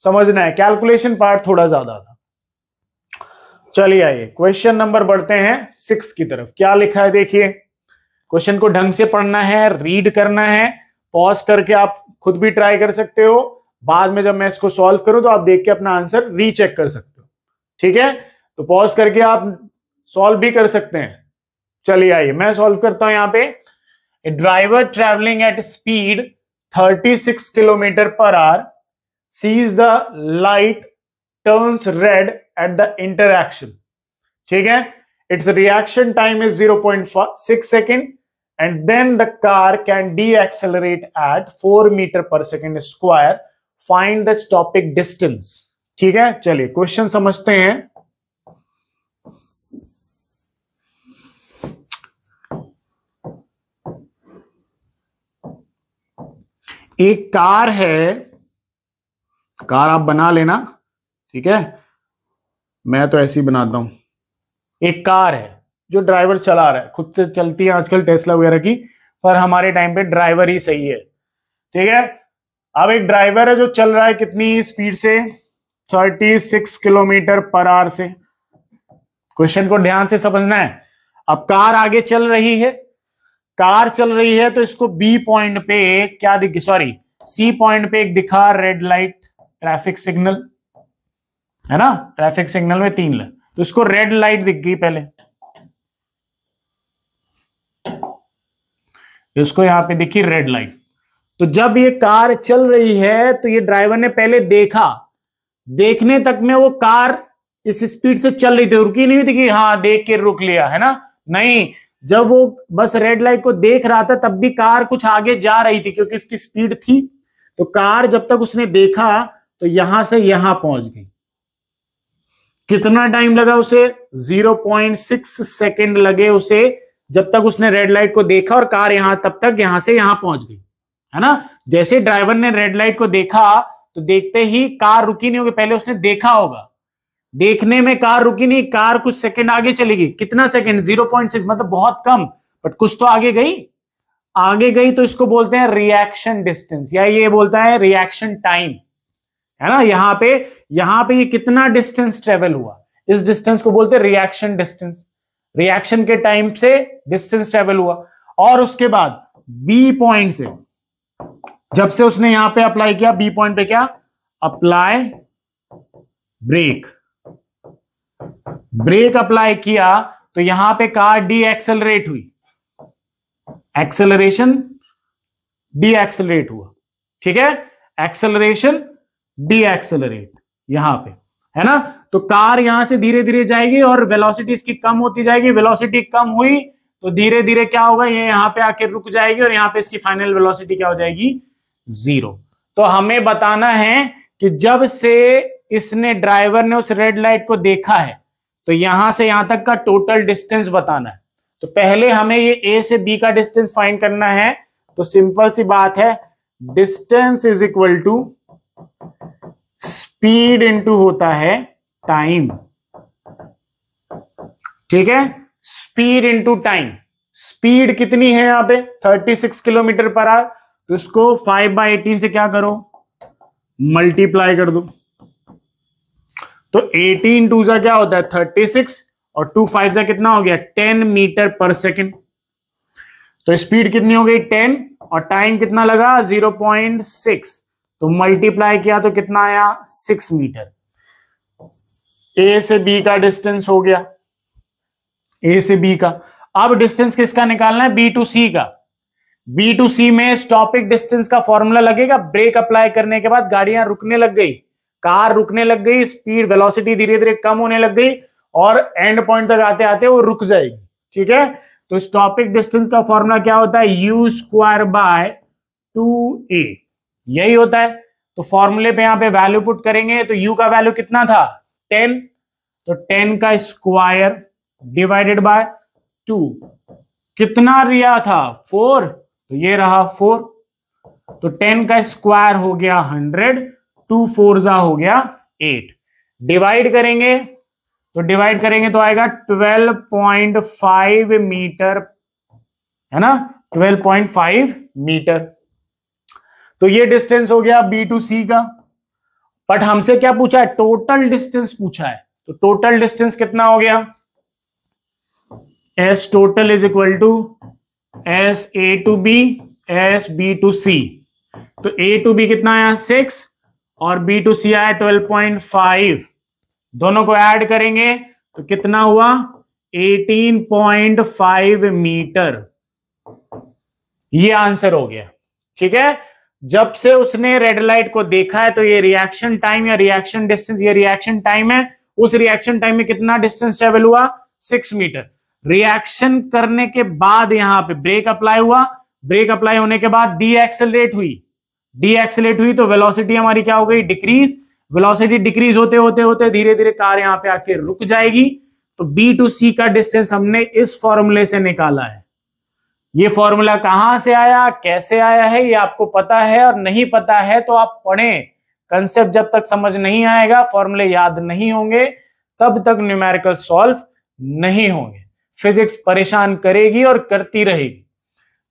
समझना है, कैलकुलेशन पार्ट थोड़ा ज्यादा था। चलिए आइए क्वेश्चन नंबर बढ़ते हैं 6 की तरफ। क्या लिखा है देखिए, क्वेश्चन को ढंग से पढ़ना है, रीड करना है, पॉज करके आप खुद भी ट्राई कर सकते हो, बाद में जब मैं इसको सॉल्व करूं तो आप देख के अपना आंसर रीचेक कर सकते हो। ठीक है, तो पॉज करके आप सॉल्व भी कर सकते हैं। चलिए आइए मैं सॉल्व करता हूं। यहां पे a driver travelling at speed 36 kilometre per hour sees the light turns red at the interaction. ठीक है, its reaction time is 0.6 second and then the car can deaccelerate at 4 meter per second square. Find the stopping distance. ठीक है, चलिए क्वेश्चन समझते हैं। एक कार है, कार आप बना लेना, ठीक है, मैं तो ऐसे ही बनाता हूं। एक कार है जो ड्राइवर चला रहा है, खुद से चलती है आजकल टेस्ला वगैरह की, पर हमारे टाइम पे ड्राइवर ही सही है। ठीक है, अब एक ड्राइवर है जो चल रहा है कितनी स्पीड से, 36 किलोमीटर पर आवर से। क्वेश्चन को ध्यान से समझना है। अब कार आगे चल रही है, कार चल रही है तो इसको बी पॉइंट पे क्या दिखी, सॉरी सी पॉइंट पे एक दिखा रेड लाइट, ट्रैफिक सिग्नल है ना, ट्रैफिक सिग्नल में 3 लाइट, तो इसको रेड लाइट दिख गई पहले, इसको यहां पे देखिए रेड लाइट। तो जब ये कार चल रही है तो ये ड्राइवर ने पहले देखा, देखने तक में वो कार इस स्पीड से चल रही थी, रुकी नहीं हुई थी कि हाँ देख के रुक लिया, है ना, नहीं, जब वो बस रेड लाइट को देख रहा था तब भी कार कुछ आगे जा रही थी क्योंकि इसकी स्पीड थी। तो कार जब तक उसने देखा तो यहां से यहां पहुंच गई। कितना टाइम लगा उसे, 0.6 सेकेंड लगे उसे, जब तक उसने रेड लाइट को देखा और कार तब तक यहां से यहां पहुंच गई, है ना। जैसे ड्राइवर ने रेड लाइट को देखा तो देखते ही कार रुकी नहीं होगी, पहले उसने देखा होगा, देखने में कार रुकी नहीं, कार कुछ सेकंड आगे चली गई। कितना सेकंड, 0.6, मतलब बहुत कम, बट कुछ तो आगे गई, आगे गई तो इसको बोलते हैं रिएक्शन डिस्टेंस, या ये बोलता है रिएक्शन टाइम, है ना। यहां पे ये कितना डिस्टेंस ट्रेवल हुआ, इस डिस्टेंस को बोलते हैं रिएक्शन डिस्टेंस, रिएक्शन के टाइम से डिस्टेंस ट्रेवल हुआ। और उसके बाद बी पॉइंट से जब से उसने यहां पे अप्लाई किया, बी पॉइंट पे क्या अप्लाई, ब्रेक, ब्रेक अप्लाई किया तो यहां पे कार डी एक्सेलरेट हुई, एक्सेलरेशन डी एक्सेलरेट हुआ, ठीक है, एक्सेलरेशन डी एक्सेलरेट यहां पे, है ना। तो कार यहां से धीरे धीरे जाएगी और वेलोसिटी इसकी कम होती जाएगी, वेलोसिटी कम हुई तो धीरे धीरे क्या होगा, ये यहां पे आके रुक जाएगी और यहां पे इसकी फाइनल वेलोसिटी क्या हो जाएगी, 0। तो हमें बताना है कि जब से इसने ड्राइवर ने उस रेड लाइट को देखा है तो यहां से यहां तक का टोटल डिस्टेंस बताना है। तो पहले हमें ये ए से बी का डिस्टेंस फाइंड करना है। तो सिंपल सी बात है, distance is equal to speed into होता है टाइम, ठीक है, स्पीड इनटू टाइम। स्पीड कितनी है यहां पे 36 किलोमीटर पर आवर, तो इसको 5/18 से क्या करो, मल्टीप्लाई कर दो। तो 18 2 जा क्या होता है 36 और 2 5 जा कितना हो गया 10 मीटर पर सेकेंड। तो स्पीड कितनी हो गई 10 और टाइम कितना लगा 0.6, तो मल्टीप्लाई किया तो कितना आया 6 मीटर। ए से बी का डिस्टेंस हो गया, ए से बी का। अब डिस्टेंस किसका निकालना है, बी टू सी का। बी टू सी में स्टॉपिंग डिस्टेंस का फॉर्मूला लगेगा। ब्रेक अप्लाई करने के बाद गाड़ियां रुकने लग गई, कार रुकने लग गई, स्पीड वेलोसिटी धीरे धीरे कम होने लग गई और एंड पॉइंट तक आते आते वो रुक जाएगी, ठीक है। तो स्टॉपिंग डिस्टेंस का फॉर्मूला क्या होता है, यू स्क्वायर बाय 2a, यही होता है। तो फॉर्मूले पे यहां पे वैल्यू पुट करेंगे तो u का वैल्यू कितना था 10, तो 10 का स्क्वायर डिवाइडेड बाय 2 कितना रिया था 4, तो ये रहा 4, तो 10 का स्क्वायर हो गया 100, 2 4 हो गया 8। डिवाइड करेंगे तो आएगा 12.5 मीटर, है ना, 12.5 मीटर। तो ये डिस्टेंस हो गया बी टू सी का। बट हमसे क्या पूछा है, टोटल डिस्टेंस पूछा है। तो टोटल डिस्टेंस कितना हो गया, S total is equal to S A to B, S B to C. तो ए टू बी कितना आया 6 और बी टू सी आया 12.5। दोनों को ऐड करेंगे तो कितना हुआ 18.5 मीटर। ये आंसर हो गया। ठीक है, जब से उसने रेड लाइट को देखा है तो ये रिएक्शन टाइम या रिएक्शन डिस्टेंस, ये रिएक्शन टाइम है, उस रिएक्शन टाइम में कितना डिस्टेंस ट्रेवल हुआ 6 मीटर। रिएक्शन करने के बाद यहां पे ब्रेक अप्लाई हुआ, ब्रेक अप्लाई होने के बाद डी एक्सेलरेट हुई तो वेलोसिटी हमारी क्या हो गई डिक्रीज। वेलोसिटी डिक्रीज होते होते होते धीरे धीरे कार यहां पे आके रुक जाएगी। तो बी टू सी का डिस्टेंस हमने इस फॉर्मूले से निकाला है। ये फॉर्मूला कहां से आया, कैसे आया है, ये आपको पता है, और नहीं पता है तो आप पढ़ें। कंसेप्ट जब तक समझ नहीं आएगा, फॉर्मूले याद नहीं होंगे, तब तक न्यूमेरिकल सॉल्व नहीं होंगे। फिजिक्स परेशान करेगी और करती रहेगी।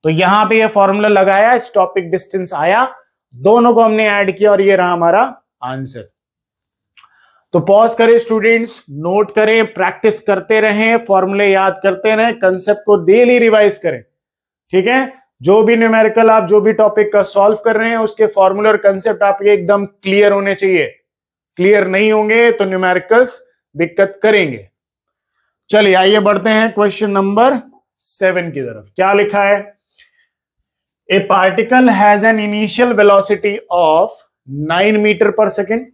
तो यहां पे ये फॉर्मूला लगाया, स्टॉपिक डिस्टेंस आया, दोनों को हमने ऐड किया और ये रहा हमारा आंसर। तो पॉज करें स्टूडेंट्स, नोट करें, प्रैक्टिस करते रहें, फॉर्मूले याद करते रहें, कंसेप्ट को डेली रिवाइज करें। ठीक है, जो भी न्यूमेरिकल आप जो भी टॉपिक का सॉल्व कर रहे हैं उसके फॉर्मूले और कंसेप्ट आपके एकदम क्लियर होने चाहिए। क्लियर नहीं होंगे तो न्यूमेरिकल्स दिक्कत करेंगे। चलिए आइए बढ़ते हैं क्वेश्चन नंबर 7 की तरफ। क्या लिखा है, a particle has an initial velocity of 9 metre per second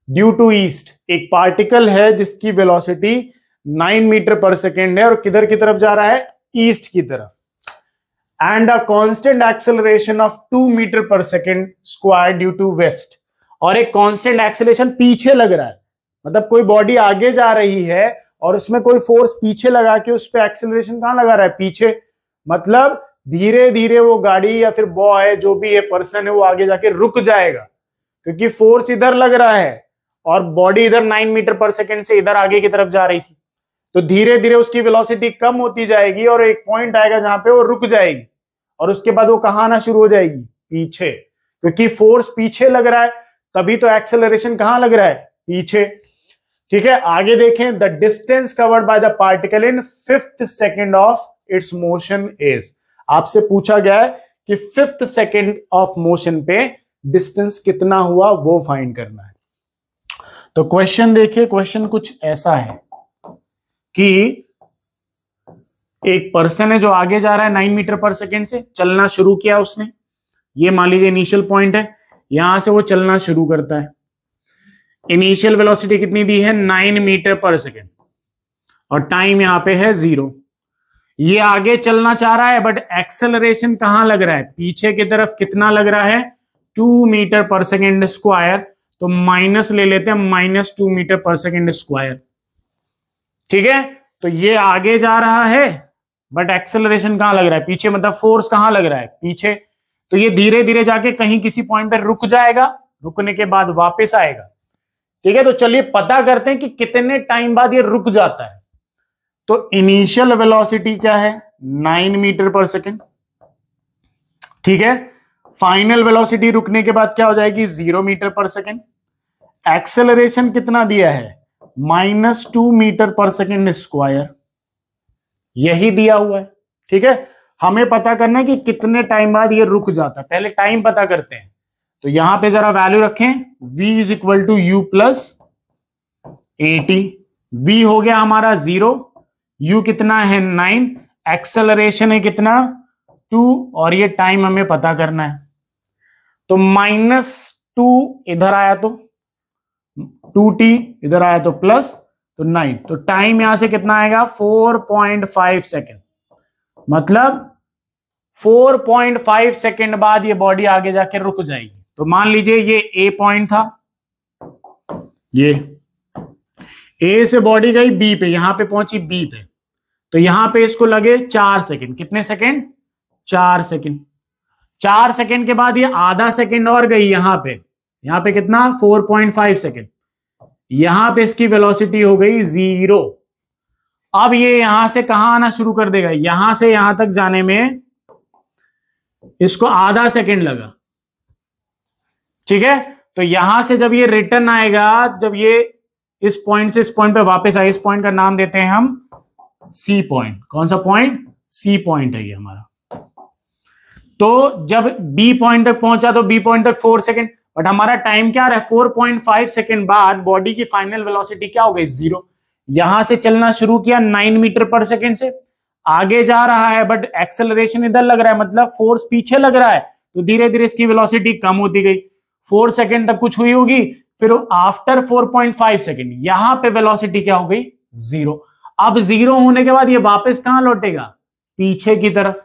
due to east. एक पार्टिकल है जिसकी वेलोसिटी 9 मीटर पर सेकेंड है और किधर की तरफ जा रहा है, ईस्ट की तरफ। And a constant acceleration of 2 metre per second square due to west. और एक कांस्टेंट एक्सेलरेशन पीछे लग रहा है, मतलब कोई बॉडी आगे जा रही है और उसमें कोई फोर्स पीछे लगा के उस पर एक्सेलरेशन कहां लगा रहा है, पीछे। मतलब धीरे धीरे वो गाड़ी या फिर बॉय जो भी है पर्सन है वो आगे जाके रुक जाएगा, क्योंकि फोर्स इधर लग रहा है और बॉडी इधर 9 मीटर पर सेकेंड से इधर आगे की तरफ जा रही थी। तो धीरे धीरे उसकी वेलोसिटी कम होती जाएगी और एक पॉइंट आएगा जहां पे वो रुक जाएगी और उसके बाद वो कहां आना शुरू हो जाएगी, पीछे, क्योंकि फोर्स पीछे लग रहा है, तभी तो एक्सेलरेशन कहां लग रहा है, पीछे। ठीक है, आगे देखें, the distance covered by the particle in 5th second of its motion is. आपसे पूछा गया है कि 5th सेकेंड ऑफ मोशन पे डिस्टेंस कितना हुआ वो फाइंड करना है। तो क्वेश्चन देखिए, क्वेश्चन कुछ ऐसा है कि एक पर्सन है जो आगे जा रहा है 9 मीटर पर सेकेंड से, चलना शुरू किया उसने, ये मान लीजिए इनिशियल पॉइंट है, यहां से वो चलना शुरू करता है। इनिशियल वेलोसिटी कितनी दी है 9 मीटर पर सेकेंड और टाइम यहां पे है 0। ये आगे चलना चाह रहा है बट एक्सेलरेशन कहां लग रहा है, पीछे की तरफ। कितना लग रहा है 2 मीटर पर सेकेंड स्क्वायर। तो माइनस ले लेते हैं, -2 मीटर पर सेकेंड स्क्वायर। ठीक है, तो ये आगे जा रहा है बट एक्सेलरेशन कहां लग रहा है, पीछे, मतलब फोर्स कहां लग रहा है, पीछे। तो ये धीरे धीरे जाके कहीं किसी पॉइंट पर रुक जाएगा, रुकने के बाद वापस आएगा। ठीक है, तो चलिए पता करते हैं कि कितने टाइम बाद ये रुक जाता है। तो इनिशियल वेलोसिटी क्या है 9 मीटर पर सेकेंड। ठीक है, फाइनल वेलोसिटी रुकने के बाद क्या हो जाएगी 0 मीटर पर सेकेंड। एक्सेलरेशन कितना दिया है -2 मीटर पर सेकेंड स्क्वायर, यही दिया हुआ है। ठीक है, हमें पता करना है कि कितने टाइम बाद ये रुक जाता है। पहले टाइम पता करते हैं, तो यहां पे जरा वैल्यू रखें, v = u + 80। v हो गया हमारा 0, u कितना है 9, एक्सेलरेशन है कितना 2 और ये टाइम हमें पता करना है। तो -2 इधर आया तो 2t, इधर आया तो प्लस, तो 9। तो टाइम यहां से कितना आएगा 4.5 सेकेंड। मतलब 4.5 सेकेंड बाद ये बॉडी आगे जाके रुक जाएगी। तो मान लीजिए ये ए पॉइंट था, ये ए से बॉडी गई बी पे, यहां पे पहुंची बी पे, तो यहां पे इसको लगे 4 सेकेंड। कितने सेकेंड 4 सेकेंड। 4 सेकेंड के बाद ये आधा सेकेंड और गई यहां पे कितना 4.5 सेकेंड। यहां पे इसकी वेलोसिटी हो गई 0। अब ये यहां से कहां आना शुरू कर देगा, यहां से यहां तक जाने में इसको आधा सेकेंड लगा। ठीक है, तो यहां से जब ये रिटर्न आएगा, जब ये इस पॉइंट से इस पॉइंट पे वापस आए, इस पॉइंट का नाम देते हैं हम सी पॉइंट। कौन सा पॉइंट, सी पॉइंट है ये हमारा। तो जब बी पॉइंट तक पहुंचा तो बी पॉइंट तक 4 सेकंड, बट हमारा टाइम क्या रहा है 4.5 सेकंड बाद बॉडी की फाइनल वेलोसिटी क्या हो गई 0। यहां से चलना शुरू किया 9 मीटर पर सेकंड से, आगे जा रहा है बट एक्सेलरेशन इधर लग रहा है, मतलब फोर्स पीछे लग रहा है, तो धीरे धीरे इसकी वेलोसिटी कम होती गई। 4 सेकंड तक कुछ हुई होगी, फिर आफ्टर 4.5 सेकंड यहां पे वेलोसिटी क्या हो गई 0। अब 0 होने के बाद ये वापस कहां लौटेगा, पीछे की तरफ।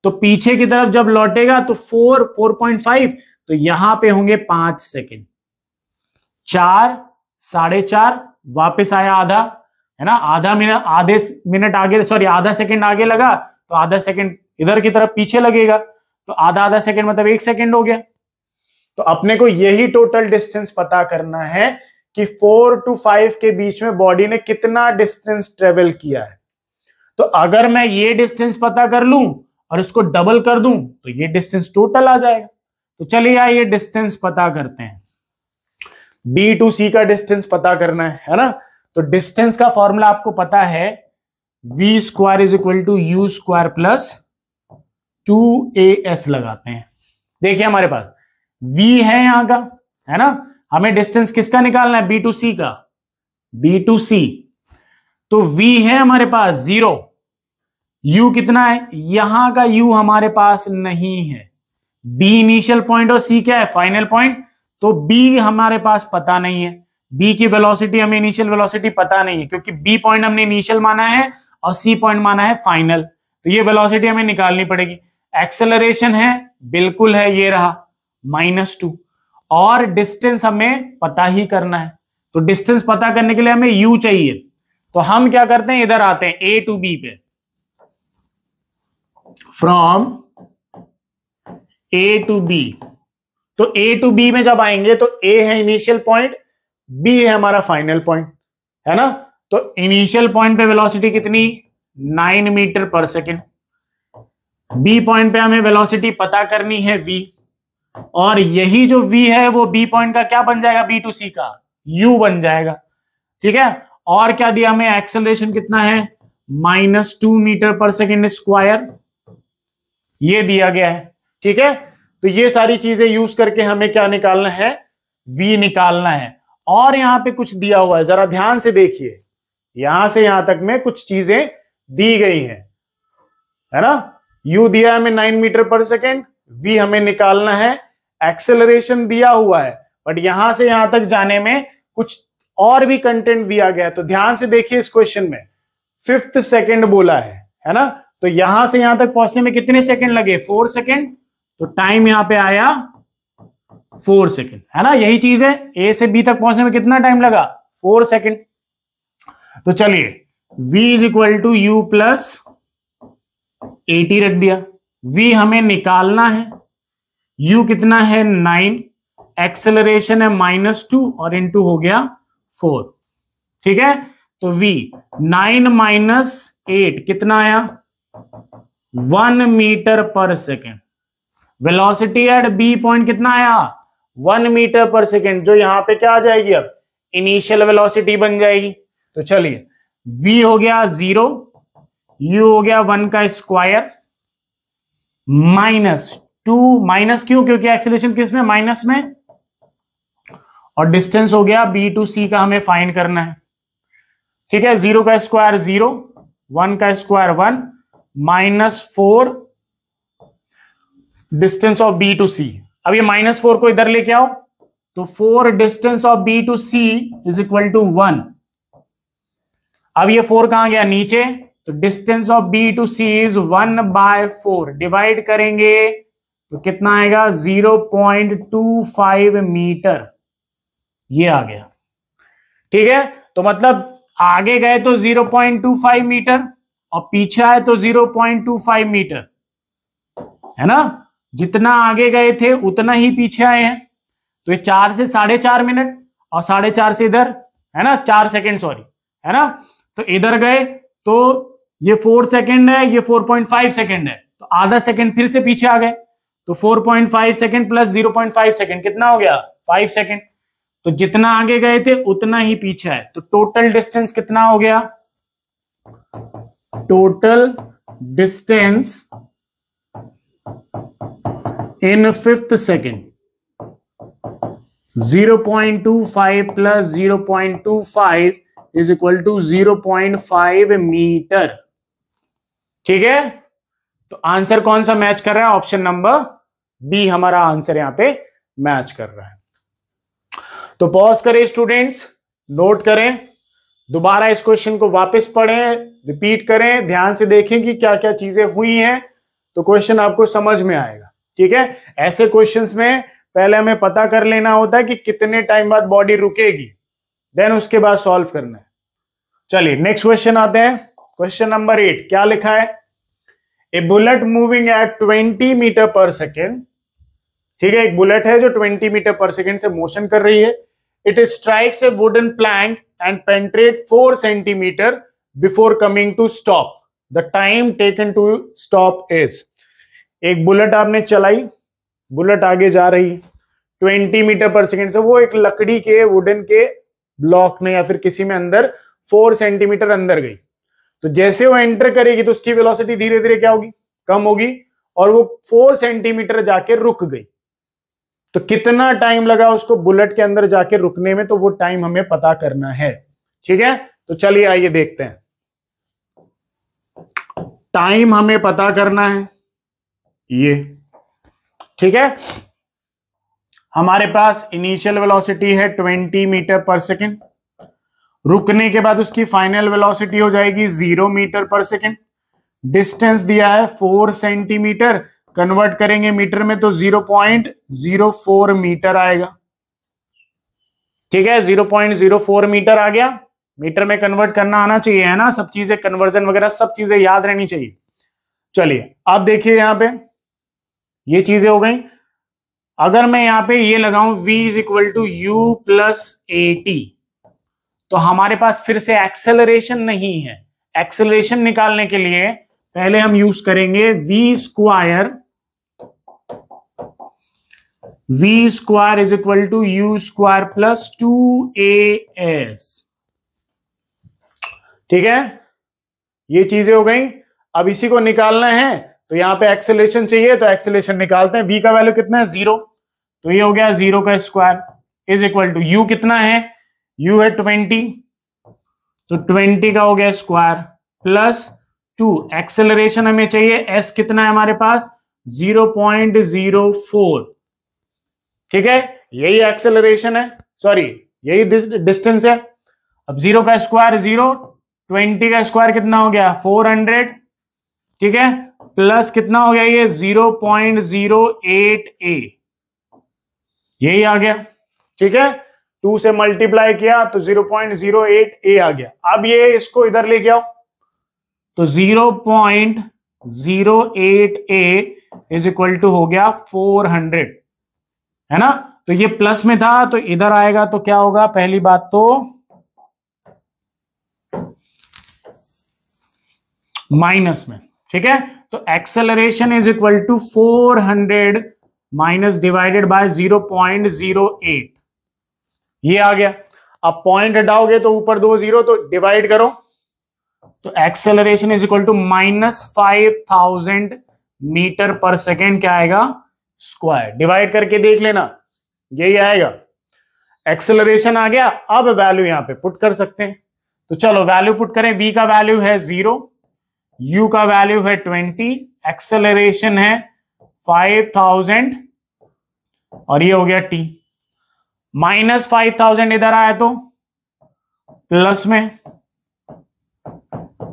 तो पीछे की तरफ जब लौटेगा तो 4.5, तो यहां पे होंगे 5 सेकंड, 4, 4.5, वापस आया आधा, है ना, आधा मिनट आगे, सॉरी आधा सेकंड आगे लगा, तो आधा सेकंड इधर की तरफ पीछे लगेगा, तो आधा सेकंड मतलब 1 सेकंड हो गया। तो अपने को यही टोटल डिस्टेंस पता करना है कि 4 to 5 के बीच में बॉडी ने कितना डिस्टेंस ट्रेवल किया है। तो अगर मैं ये डिस्टेंस पता कर लूं और इसको डबल कर दूं तो ये डिस्टेंस टोटल आ जाएगा। तो चलिए ये डिस्टेंस पता करते हैं। B to C का डिस्टेंस पता करना है ना। तो डिस्टेंस का फॉर्मूला आपको पता है, v square is equal to u square plus 2as लगाते हैं। देखिए हमारे पास v है यहां का, है ना, हमें डिस्टेंस किसका निकालना है, B to C का, B to C। तो v है हमारे पास 0, u कितना है, यहां का u हमारे पास नहीं है, b इनिशियल पॉइंट और c क्या है फाइनल पॉइंट, तो b हमारे पास पता नहीं है, b की वेलोसिटी हमें इनिशियल वेलोसिटी पता नहीं है, क्योंकि b पॉइंट हमने इनिशियल माना है और c पॉइंट माना है फाइनल, तो ये वेलोसिटी हमें निकालनी पड़ेगी। एक्सेलरेशन है, बिल्कुल है, ये रहा -2, और डिस्टेंस हमें पता ही करना है, तो डिस्टेंस पता करने के लिए हमें u चाहिए। तो हम क्या करते हैं, इधर आते हैं a to b पे, फ्रॉम a to b। तो a to b में जब आएंगे तो a है इनिशियल पॉइंट, b है हमारा फाइनल पॉइंट, है ना। तो इनिशियल पॉइंट पे वेलोसिटी कितनी 9 metre per second, b point पे हमें वेलोसिटी पता करनी है v, और यही जो v है वो b पॉइंट का क्या बन जाएगा, b to c का u बन जाएगा, ठीक है। और क्या दिया हमें, एक्सेलरेशन कितना है -2 मीटर पर सेकेंड स्क्वायर, ये दिया गया है, ठीक है। तो ये सारी चीजें यूज करके हमें क्या निकालना है, v निकालना है। और यहां पे कुछ दिया हुआ है, जरा ध्यान से देखिए, यहां से यहां तक में कुछ चीजें दी गई हैं, है ना। u दिया है हमें 9 मीटर पर सेकेंड, v हमें निकालना है, एक्सेलरेशन दिया हुआ है, बट यहां से यहां तक जाने में कुछ और भी कंटेंट दिया गया है। तो ध्यान से देखिए, इस क्वेश्चन में 5th सेकेंड बोला है ना। तो यहां से यहां तक पहुंचने में कितने सेकेंड लगे, 4 सेकेंड, तो टाइम यहां पे आया 4 सेकेंड, है ना। यही चीज है, ए से बी तक पहुंचने में कितना टाइम लगा, 4 सेकेंड। तो चलिए v is equal to u plus 80 रख दिया, v हमें निकालना है, u कितना है 9, एक्सेलरेशन है -2 और इनटू हो गया 4, ठीक है। तो v 9 - 8 कितना आया 1 metre per second, velocity at B point कितना आया 1 मीटर पर सेकेंड, जो यहां पे क्या आ जाएगी अब इनिशियल वेलोसिटी बन जाएगी। तो चलिए v हो गया 0, u हो गया 1 का स्क्वायर -2, माइनस क्यों, क्योंकि एक्सेलरेशन किस में, माइनस में, और डिस्टेंस हो गया b to c का हमें फाइंड करना है, ठीक है। 0 का स्क्वायर 0, 1 का square 1, -4 distance of b to c। अब ये -4 को इधर लेके आओ, तो 4 distance of b to c is equal to 1। अब ये 4 कहां गया नीचे, तो distance of b to c is 1/4, divide करेंगे तो कितना आएगा 0.25 मीटर, ये आ गया, ठीक है। तो मतलब आगे गए तो 0.25 मीटर और पीछे आए तो 0.25 मीटर, है ना। जितना आगे गए थे उतना ही पीछे आए हैं, तो ये 4 से 4.5 मिनट और 4.5 से इधर, है ना 4 सेकेंड, सॉरी, है ना। तो इधर गए तो ये 4 सेकेंड है, ये 4.5 सेकेंड है, तो आधा सेकेंड फिर से पीछे आ गए, तो 4.5 सेकेंड प्लस 0.5 सेकेंड कितना हो गया 5 सेकेंड। तो जितना आगे गए थे उतना ही पीछे है, तो टोटल डिस्टेंस कितना हो गया, total distance in fifth second 0.25 plus 0.25 is equal to 0.5 metre. ठीक है, तो आंसर कौन सा मैच कर रहा है? ऑप्शन नंबर बी हमारा आंसर यहां पे मैच कर रहा है। तो पॉज करें स्टूडेंट्स, नोट करें, दोबारा इस क्वेश्चन को वापस पढ़ें, रिपीट करें, ध्यान से देखें कि क्या क्या चीजें हुई हैं, तो क्वेश्चन आपको समझ में आएगा। ठीक है, ऐसे क्वेश्चंस में पहले हमें पता कर लेना होता है कि कितने टाइम बाद बॉडी रुकेगी, देन उसके बाद सॉल्व करना है। चलिए नेक्स्ट क्वेश्चन आते हैं। क्वेश्चन नंबर 8 क्या लिखा है? ए bullet moving at 20 metre per second. ठीक है, एक बुलेट है जो 20 मीटर पर सेकेंड से मोशन कर रही है। It strikes a wooden plank and penetrate 4 centimetre before coming to stop. The time taken to stop is. एक बुलेट आपने चलाई, बुलेट आगे जा रही 20 मीटर पर सेकेंड से, वो एक लकड़ी के वुडन के ब्लॉक में या फिर किसी में अंदर 4 सेंटीमीटर अंदर गई। तो जैसे वो एंटर करेगी तो उसकी वेलोसिटी धीरे धीरे क्या होगी? कम होगी, और वो 4 सेंटीमीटर जाके रुक गई। तो कितना टाइम लगा उसको बुलेट के अंदर जाके रुकने में, तो वो टाइम हमें पता करना है। ठीक है, तो चलिए आइए देखते हैं। टाइम हमें पता करना है ये। ठीक है, हमारे पास इनिशियल वेलोसिटी है 20 मीटर पर सेकेंड, रुकने के बाद उसकी फाइनल वेलोसिटी हो जाएगी 0 मीटर पर सेकेंड। डिस्टेंस दिया है 4 सेंटीमीटर, कन्वर्ट करेंगे मीटर में तो 0.04 मीटर आएगा। ठीक है, 0.04 मीटर आ गया। मीटर में कन्वर्ट करना आना चाहिए, है ना, सब चीजें कन्वर्जन वगैरह सब चीजें याद रहनी चाहिए। चलिए अब देखिए यहां पे ये चीजें हो गई। अगर मैं यहां पे ये लगाऊं v is equal to u plus a t, तो हमारे पास फिर से एक्सेलरेशन नहीं है। एक्सेलरेशन निकालने के लिए पहले हम यूज करेंगे v square is equal to u square plus 2as। ठीक है, ये चीजें हो गई। अब इसी को निकालना है, तो यहां पे एक्सेलरेशन चाहिए, तो एक्सेलरेशन निकालते हैं। v का वैल्यू कितना है? 0, तो ये हो गया 0 का square is equal to u कितना है? u है 20, तो 20 का हो गया स्क्वायर प्लस 2। एक्सेलरेशन हमें चाहिए, s कितना है हमारे पास? 0.04। ठीक है, यही एक्सेलरेशन है, सॉरी यही डिस्टेंस है। अब 0 का स्क्वायर 0, 20 का स्क्वायर कितना हो गया? 400। ठीक है, प्लस कितना हो गया ये? 0.08a, यही आ गया। ठीक है, 2 से मल्टीप्लाई किया तो 0.08a आ गया। अब ये इसको इधर लेके आओ, तो 0.08a इज इक्वल टू हो गया 400, है ना। तो ये प्लस में था, तो इधर आएगा तो क्या होगा? पहली बात तो माइनस में। ठीक है, तो acceleration is equal to 400 minus divided by 0.08, ये आ गया। अब पॉइंट हटाओगे तो ऊपर 2 0, तो डिवाइड करो, तो acceleration is equal to -5000 metre per second क्या आएगा? स्क्वायर। डिवाइड करके देख लेना, यही आएगा। एक्सेलरेशन आ गया। अब वैल्यू यहां पे पुट कर सकते हैं, तो चलो वैल्यू पुट करें। v का वैल्यू है 0, u का वैल्यू है 20, एक्सेलरेशन है 5000 और ये हो गया t। -5000 इधर आया तो प्लस में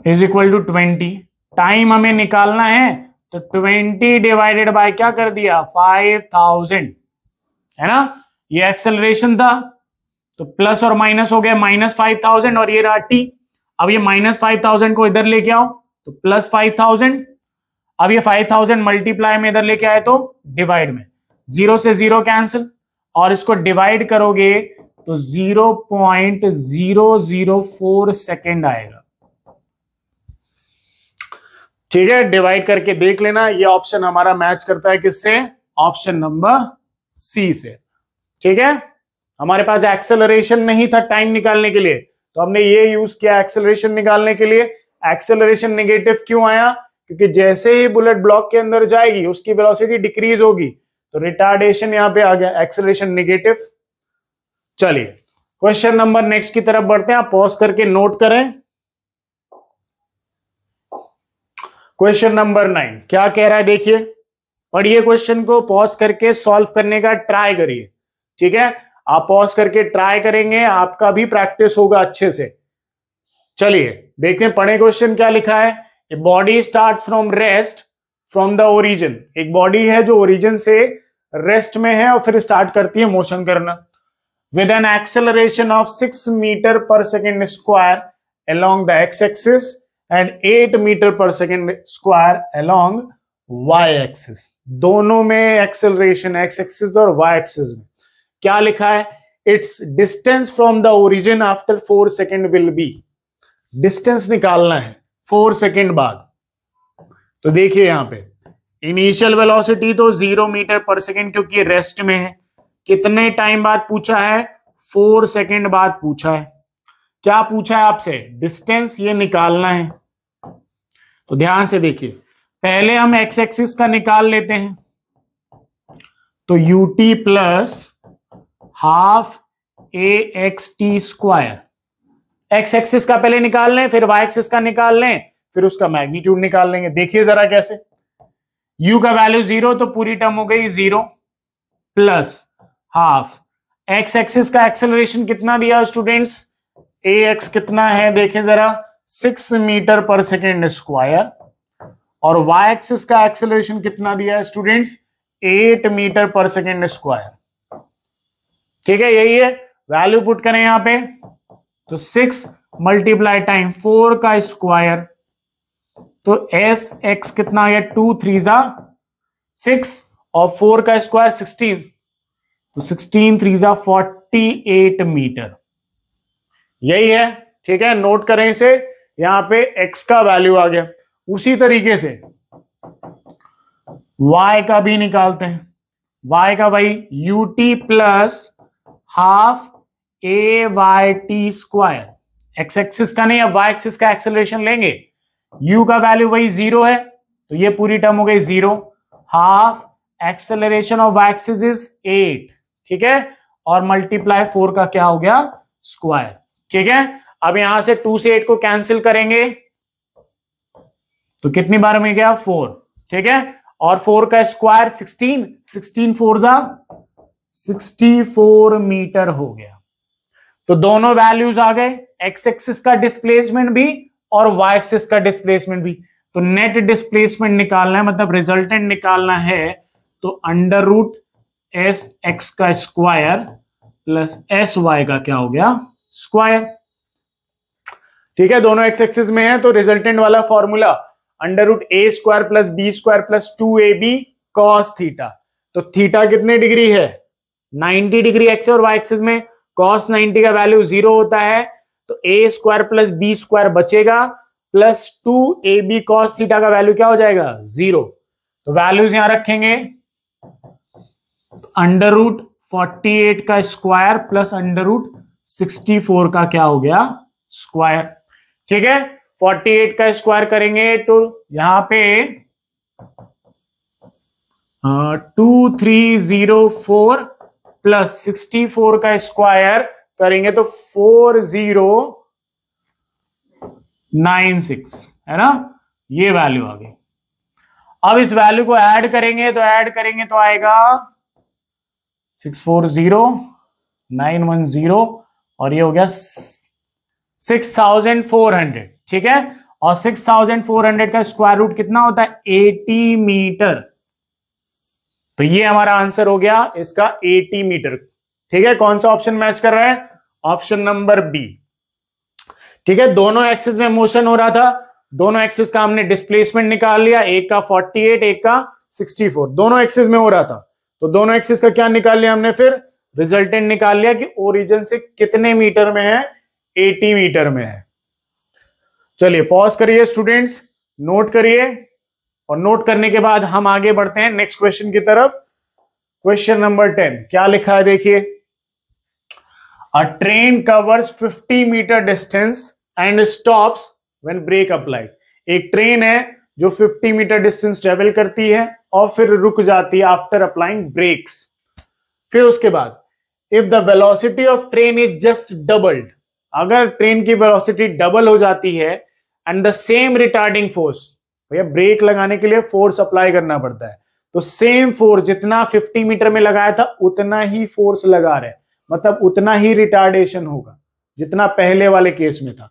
इज इक्वल टू 20। टाइम हमें निकालना है, तो 20 डिवाइडेड बाय क्या कर दिया? 5000, है ना। ये एक्सेलरेशन था, तो प्लस और माइनस हो गया, -5000 और ये रहा t। अब ये -5000 को इधर लेके आओ तो +5000। अब ये 5000 मल्टीप्लाई में इधर लेके आए तो डिवाइड में, 0 से 0 कैंसिल, और इसको डिवाइड करोगे तो 0.004 सेकेंड आएगा। ठीक है, डिवाइड करके देख लेना। ये ऑप्शन हमारा मैच करता है किससे? ऑप्शन नंबर सी से। ठीक है, हमारे पास एक्सेलरेशन नहीं था टाइम निकालने के लिए, तो हमने ये यूज किया एक्सेलरेशन निकालने के लिए। एक्सेलरेशन नेगेटिव क्यों आया? क्योंकि जैसे ही बुलेट ब्लॉक के अंदर जाएगी उसकी वेलोसिटी डिक्रीज होगी, तो रिटार्डेशन यहां पे आ गया, एक्सेलरेशन नेगेटिव। चलिए क्वेश्चन नंबर नेक्स्ट की तरफ बढ़ते हैं, आप पॉज करके नोट करें। क्वेश्चन नंबर 9 क्या कह रहा है देखिए, पढ़िए क्वेश्चन को, पॉज करके सॉल्व करने का ट्राई करिए, ठीक है। आप पॉज करके ट्राई करेंगे, आपका भी प्रैक्टिस होगा अच्छे से। चलिए देखते हैं, पढ़े क्वेश्चन क्या लिखा है। A body starts from rest from the origin, एक बॉडी है जो ओरिजिन से रेस्ट में है और फिर स्टार्ट करती है मोशन करना, with an acceleration of 6 metre per second square along the x axis and 8 metre per second square along y axis। दोनों में एक्सेलरेशन x axis और y axis में क्या लिखा है, its distance from the origin after 4 second will be, distance निकालना है 4 सेकेंड बाद। तो देखिए यहां पे इनिशियल वेलोसिटी तो 0 मीटर पर सेकेंड क्योंकि रेस्ट में है, कितने टाइम बाद पूछा है, 4 सेकेंड बाद पूछा है। क्या पूछा है आपसे, डिस्टेंस ये निकालना है। तो ध्यान से देखिए, पहले हम एक्स एक्सिस का निकाल लेते हैं, तो ut plus half a x t square, x axis का पहले निकाल लें, फिर वाई एक्सिस का निकाल लें, फिर उसका मैग्नीट्यूड निकाल लेंगे। देखिए जरा कैसे, u का वैल्यू 0 तो पूरी टर्म हो गई 0 प्लस हाफ एक्स एक्सिस का एक्सेलरेशन कितना दिया स्टूडेंट्स, ax कितना है देखें जरा, 6 मीटर पर सेकेंड स्क्वायर, और y एक्सिस का एक्सेलरेशन कितना दिया है students, 8 metre per second square. ठीक है, यही है, वैल्यू पुट करें यहां पे, तो 6 मल्टीप्लाई टाइम 4 का स्क्वायर, तो एस एक्स कितना आ गया, 2 3 जा 6 और 4 का स्क्वायर 16, तो 16 3 जा 48 मीटर। यही है, ठीक है, नोट करें इसे, यहां पे x का वैल्यू आ गया। उसी तरीके से y का भी निकालते हैं, y का वही ut plus half a y t square, x axis का नहीं, अब y एक्सिस का एक्सेलरेशन लेंगे, u का वैल्यू वही 0 है, तो ये पूरी टर्म हो गई 0, half acceleration of y axis is 8, ठीक है, और मल्टीप्लाई 4 का क्या हो गया, स्क्वायर। ठीक है, अब यहां से 2 से 8 को कैंसिल करेंगे, तो कितनी बार में गया 4, ठीक है, और 4 का स्क्वायर 16, 16 4 जा 64 मीटर हो गया। तो दोनों वैल्यूज आ गए, एक्स एक्सिस का डिस्प्लेसमेंट भी और वाई एक्सिस का डिस्प्लेसमेंट भी। तो नेट डिस्प्लेसमेंट निकालना है, मतलब रिजल्टेंट निकालना है, तो अंडर रूट एस एक्स का स्क्वायर प्लस एस वाई का क्या हो गया, स्क्वायर। ठीक है, दोनों एक्स एक्सिस में है, तो रिजल्टेंट वाला formula under root a square plus b square plus 2ab cos theta. तो थीटा कितने डिग्री है, 90 डिग्री एक्स और वाई एक्सिस में, कॉस 90 का वैल्यू 0 होता है, तो a square plus b square बचेगा प्लस 2ab कॉस थीटा का वैल्यू क्या हो जाएगा, 0। तो वैल्यूज यहां रखेंगे, अंडर रूट 48 का स्क्वायर प्लस अंडर रूट 64 का क्या हो गया, स्क्वायर। ठीक है, 48 का स्क्वायर करेंगे तो यहां पे 2304 प्लस 64 का स्क्वायर करेंगे तो 4096 है ना, ये वैल्यू आ गई। अब इस वैल्यू को ऐड करेंगे तो आएगा 640910 और ये हो गया 6400। ठीक है, और 6400 का स्क्वायर रूट कितना होता है, 80 मीटर। तो ये हमारा आंसर हो गया इसका 80 मीटर। ठीक है, कौन सा ऑप्शन मैच कर रहा है, ऑप्शन नंबर बी। ठीक है, दोनों एक्सिस में मोशन हो रहा था, दोनों एक्सिस का हमने डिस्प्लेसमेंट निकाल लिया, एक का 48 एक का 64, दोनों एक्सिस में हो रहा था, तो दोनों एक्सिस का क्या निकाल लिया हमने, फिर रिजल्टेंट निकाल लिया कि ओरिजिन से कितने मीटर में है, 80 मीटर में है। चलिए पॉज करिए स्टूडेंट्स, नोट करिए, और नोट करने के बाद हम आगे बढ़ते हैं नेक्स्ट क्वेश्चन की तरफ। क्वेश्चन नंबर 10 क्या लिखा है देखिए, a train covers 50 metre distance and stops when brake applied. एक ट्रेन है जो 50 मीटर डिस्टेंस ट्रेवल करती है और फिर रुक जाती है आफ्टर अप्लाइंग ब्रेक्स। फिर उसके बाद if the velocity of train is just doubled, अगर ट्रेन की वेलोसिटी डबल हो जाती है and the same retarding force, भैया ब्रेक लगाने के लिए फोर्स अप्लाई करना पड़ता है, तो सेम फोर्स जितना 50 मीटर में लगाया था उतना ही फोर्स लगा रहे, मतलब उतना ही रिटार्डेशन होगा जितना पहले वाले केस में था।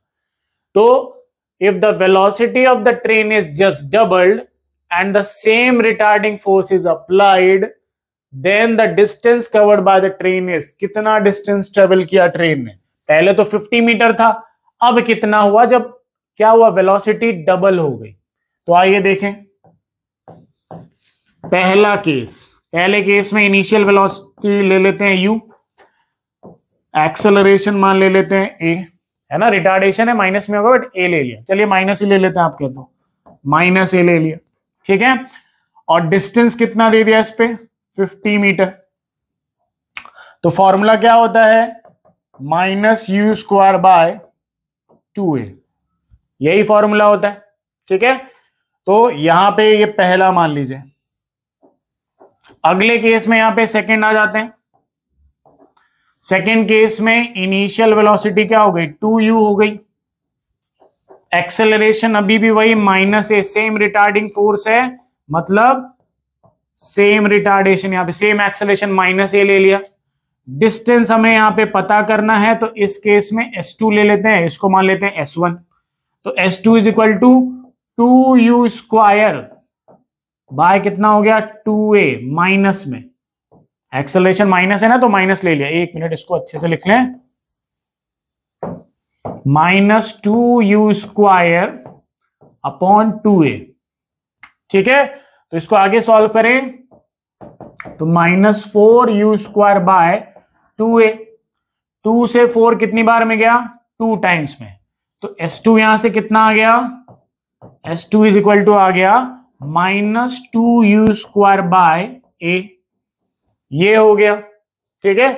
तो if the velocity of the train is just doubled and the same retarding force is applied, then the distance covered by the train is, कितना डिस्टेंस ट्रेवल किया ट्रेन ने, पहले तो 50 मीटर था, अब कितना हुआ जब क्या हुआ, वेलोसिटी डबल हो गई। तो आइए देखें पहला केस। पहले केस में इनिशियल वेलोसिटी ले लेते हैं u, एक्सेलरेशन मान ले लेते हैं a, है ना, रिटार्डेशन है माइनस में होगा बट a ले लिया, चलिए माइनस ही ले लेते हैं, आप कहते हो माइनस a ले लिया, ठीक है। और डिस्टेंस कितना दे दिया इस पे, 50 मीटर। तो फॉर्मूला क्या होता है, minus you square by 2a, यही फॉर्मूला होता है, ठीक है। तो यहां पे ये पहला मान लीजिए। अगले केस में यहां पे सेकंड आ जाते हैं। सेकंड केस में इनिशियल वेलोसिटी क्या हो गई, 2u हो गई, एक्सेलरेशन अभी भी वही माइनस ए, सेम रिटार्डिंग फोर्स है, मतलब सेम रिटार्डेशन, यहां पे सेम एक्सेलरेशन माइनस ए ले लिया। डिस्टेंस हमें यहां पे पता करना है, तो इस केस में s2 ले लेते हैं, इसको मान लेते हैं s1। तो s2 is equal to 2u square by कितना हो गया, 2a, माइनस में एक्सेलरेशन माइनस है ना, तो माइनस ले लिया। एक मिनट इसको अच्छे से लिख लें, minus 2u square upon 2a, ठीक है। तो इसको आगे सॉल्व करें तो minus 4u square by 2a, 2 से 4 कितनी बार में गया, 2 टाइम्स में, तो s2 यहां से कितना आ गया, s2 इज इक्वल टू आ गया minus 2u square bye a, ये हो गया, ठीक है।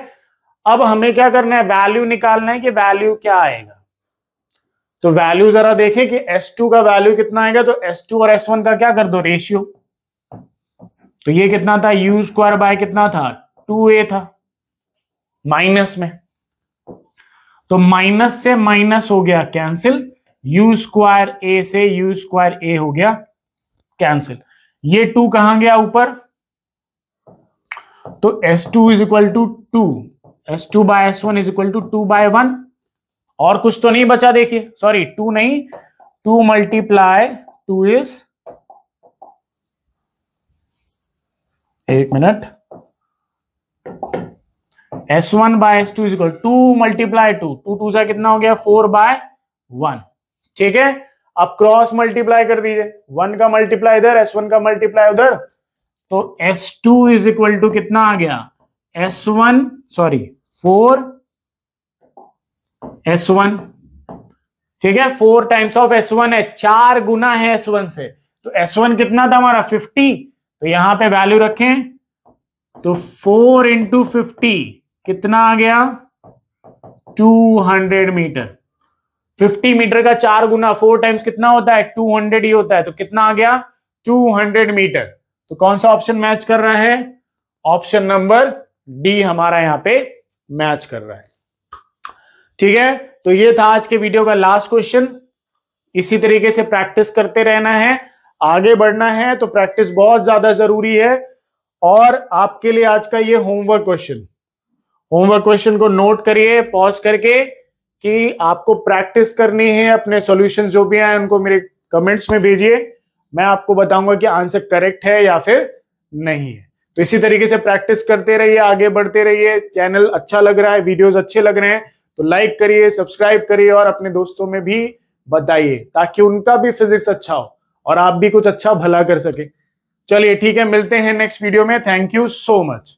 अब हमें क्या करना है, वैल्यू निकालना है कि वैल्यू क्या आएगा। तो वैल्यू जरा देखें कि s2 का वैल्यू कितना आएगा, तो s2 और s1 का क्या कर दो, रेशियो। तो ये कितना था, u स्क्वायर बाय कितना था, 2a था, माइनस में, तो माइनस से माइनस हो गया कैंसिल, u स्क्वायर a से u स्क्वायर a हो गया कैंसिल, ये 2 कहां गया ऊपर, तो s2 is equal to 2, s2 by s1 is equal to 2 by 1, और कुछ तो नहीं बचा, देखिए सॉरी 2 नहीं, 2 मल्टीप्लाई 2 इज, एक minute, s1 by s2 is equal 2 multiply 2, 2 2 सा कितना हो गया, 4 बाय 1, ठीक है। अब क्रॉस मल्टीप्लाई कर दीजिए, 1 का मल्टीप्लाई इधर, s1 का मल्टीप्लाई उधर, तो s2 इज इक्वल टू कितना आ गया, s1 सॉरी 4 s1, ठीक है, 4 टाइम्स ऑफ s1 है, 4 गुना है s1 से, तो s1 कितना था हमारा 50, तो यहां पे वैल्यू रखें, तो 4 इंटू 50 कितना आ गया, 200 मीटर। 50 मीटर का 4 गुना 4 टाइम्स कितना होता है, 200 ही होता है, तो कितना आ गया, 200 मीटर। तो कौन सा ऑप्शन मैच कर रहा है, ऑप्शन नंबर डी हमारा यहां पे मैच कर रहा है, ठीक है। तो ये था आज के वीडियो का लास्ट क्वेश्चन। इसी तरीके से प्रैक्टिस करते रहना है, आगे बढ़ना है, तो प्रैक्टिस बहुत ज्यादा जरूरी है। और आपके लिए आज का ये होमवर्क क्वेश्चन को नोट करिए पॉज करके कि आपको प्रैक्टिस करनी है। अपने सॉल्यूशन जो भी आए उनको मेरे कमेंट्स में भेजिए, मैं आपको बताऊंगा कि आंसर करेक्ट है या फिर नहीं है। तो इसी तरीके से प्रैक्टिस करते रहिए, आगे बढ़ते रहिए। चैनल अच्छा लग रहा है, वीडियोस अच्छे लग रहे हैं तो लाइक करिए, सब्सक्राइब करिए और अपने दोस्तों में भी बताइए ताकि उनका भी फिजिक्स अच्छा हो और आप भी कुछ अच्छा भला कर सके। चलिए ठीक है, मिलते हैं नेक्स्ट वीडियो में। Thank you so much.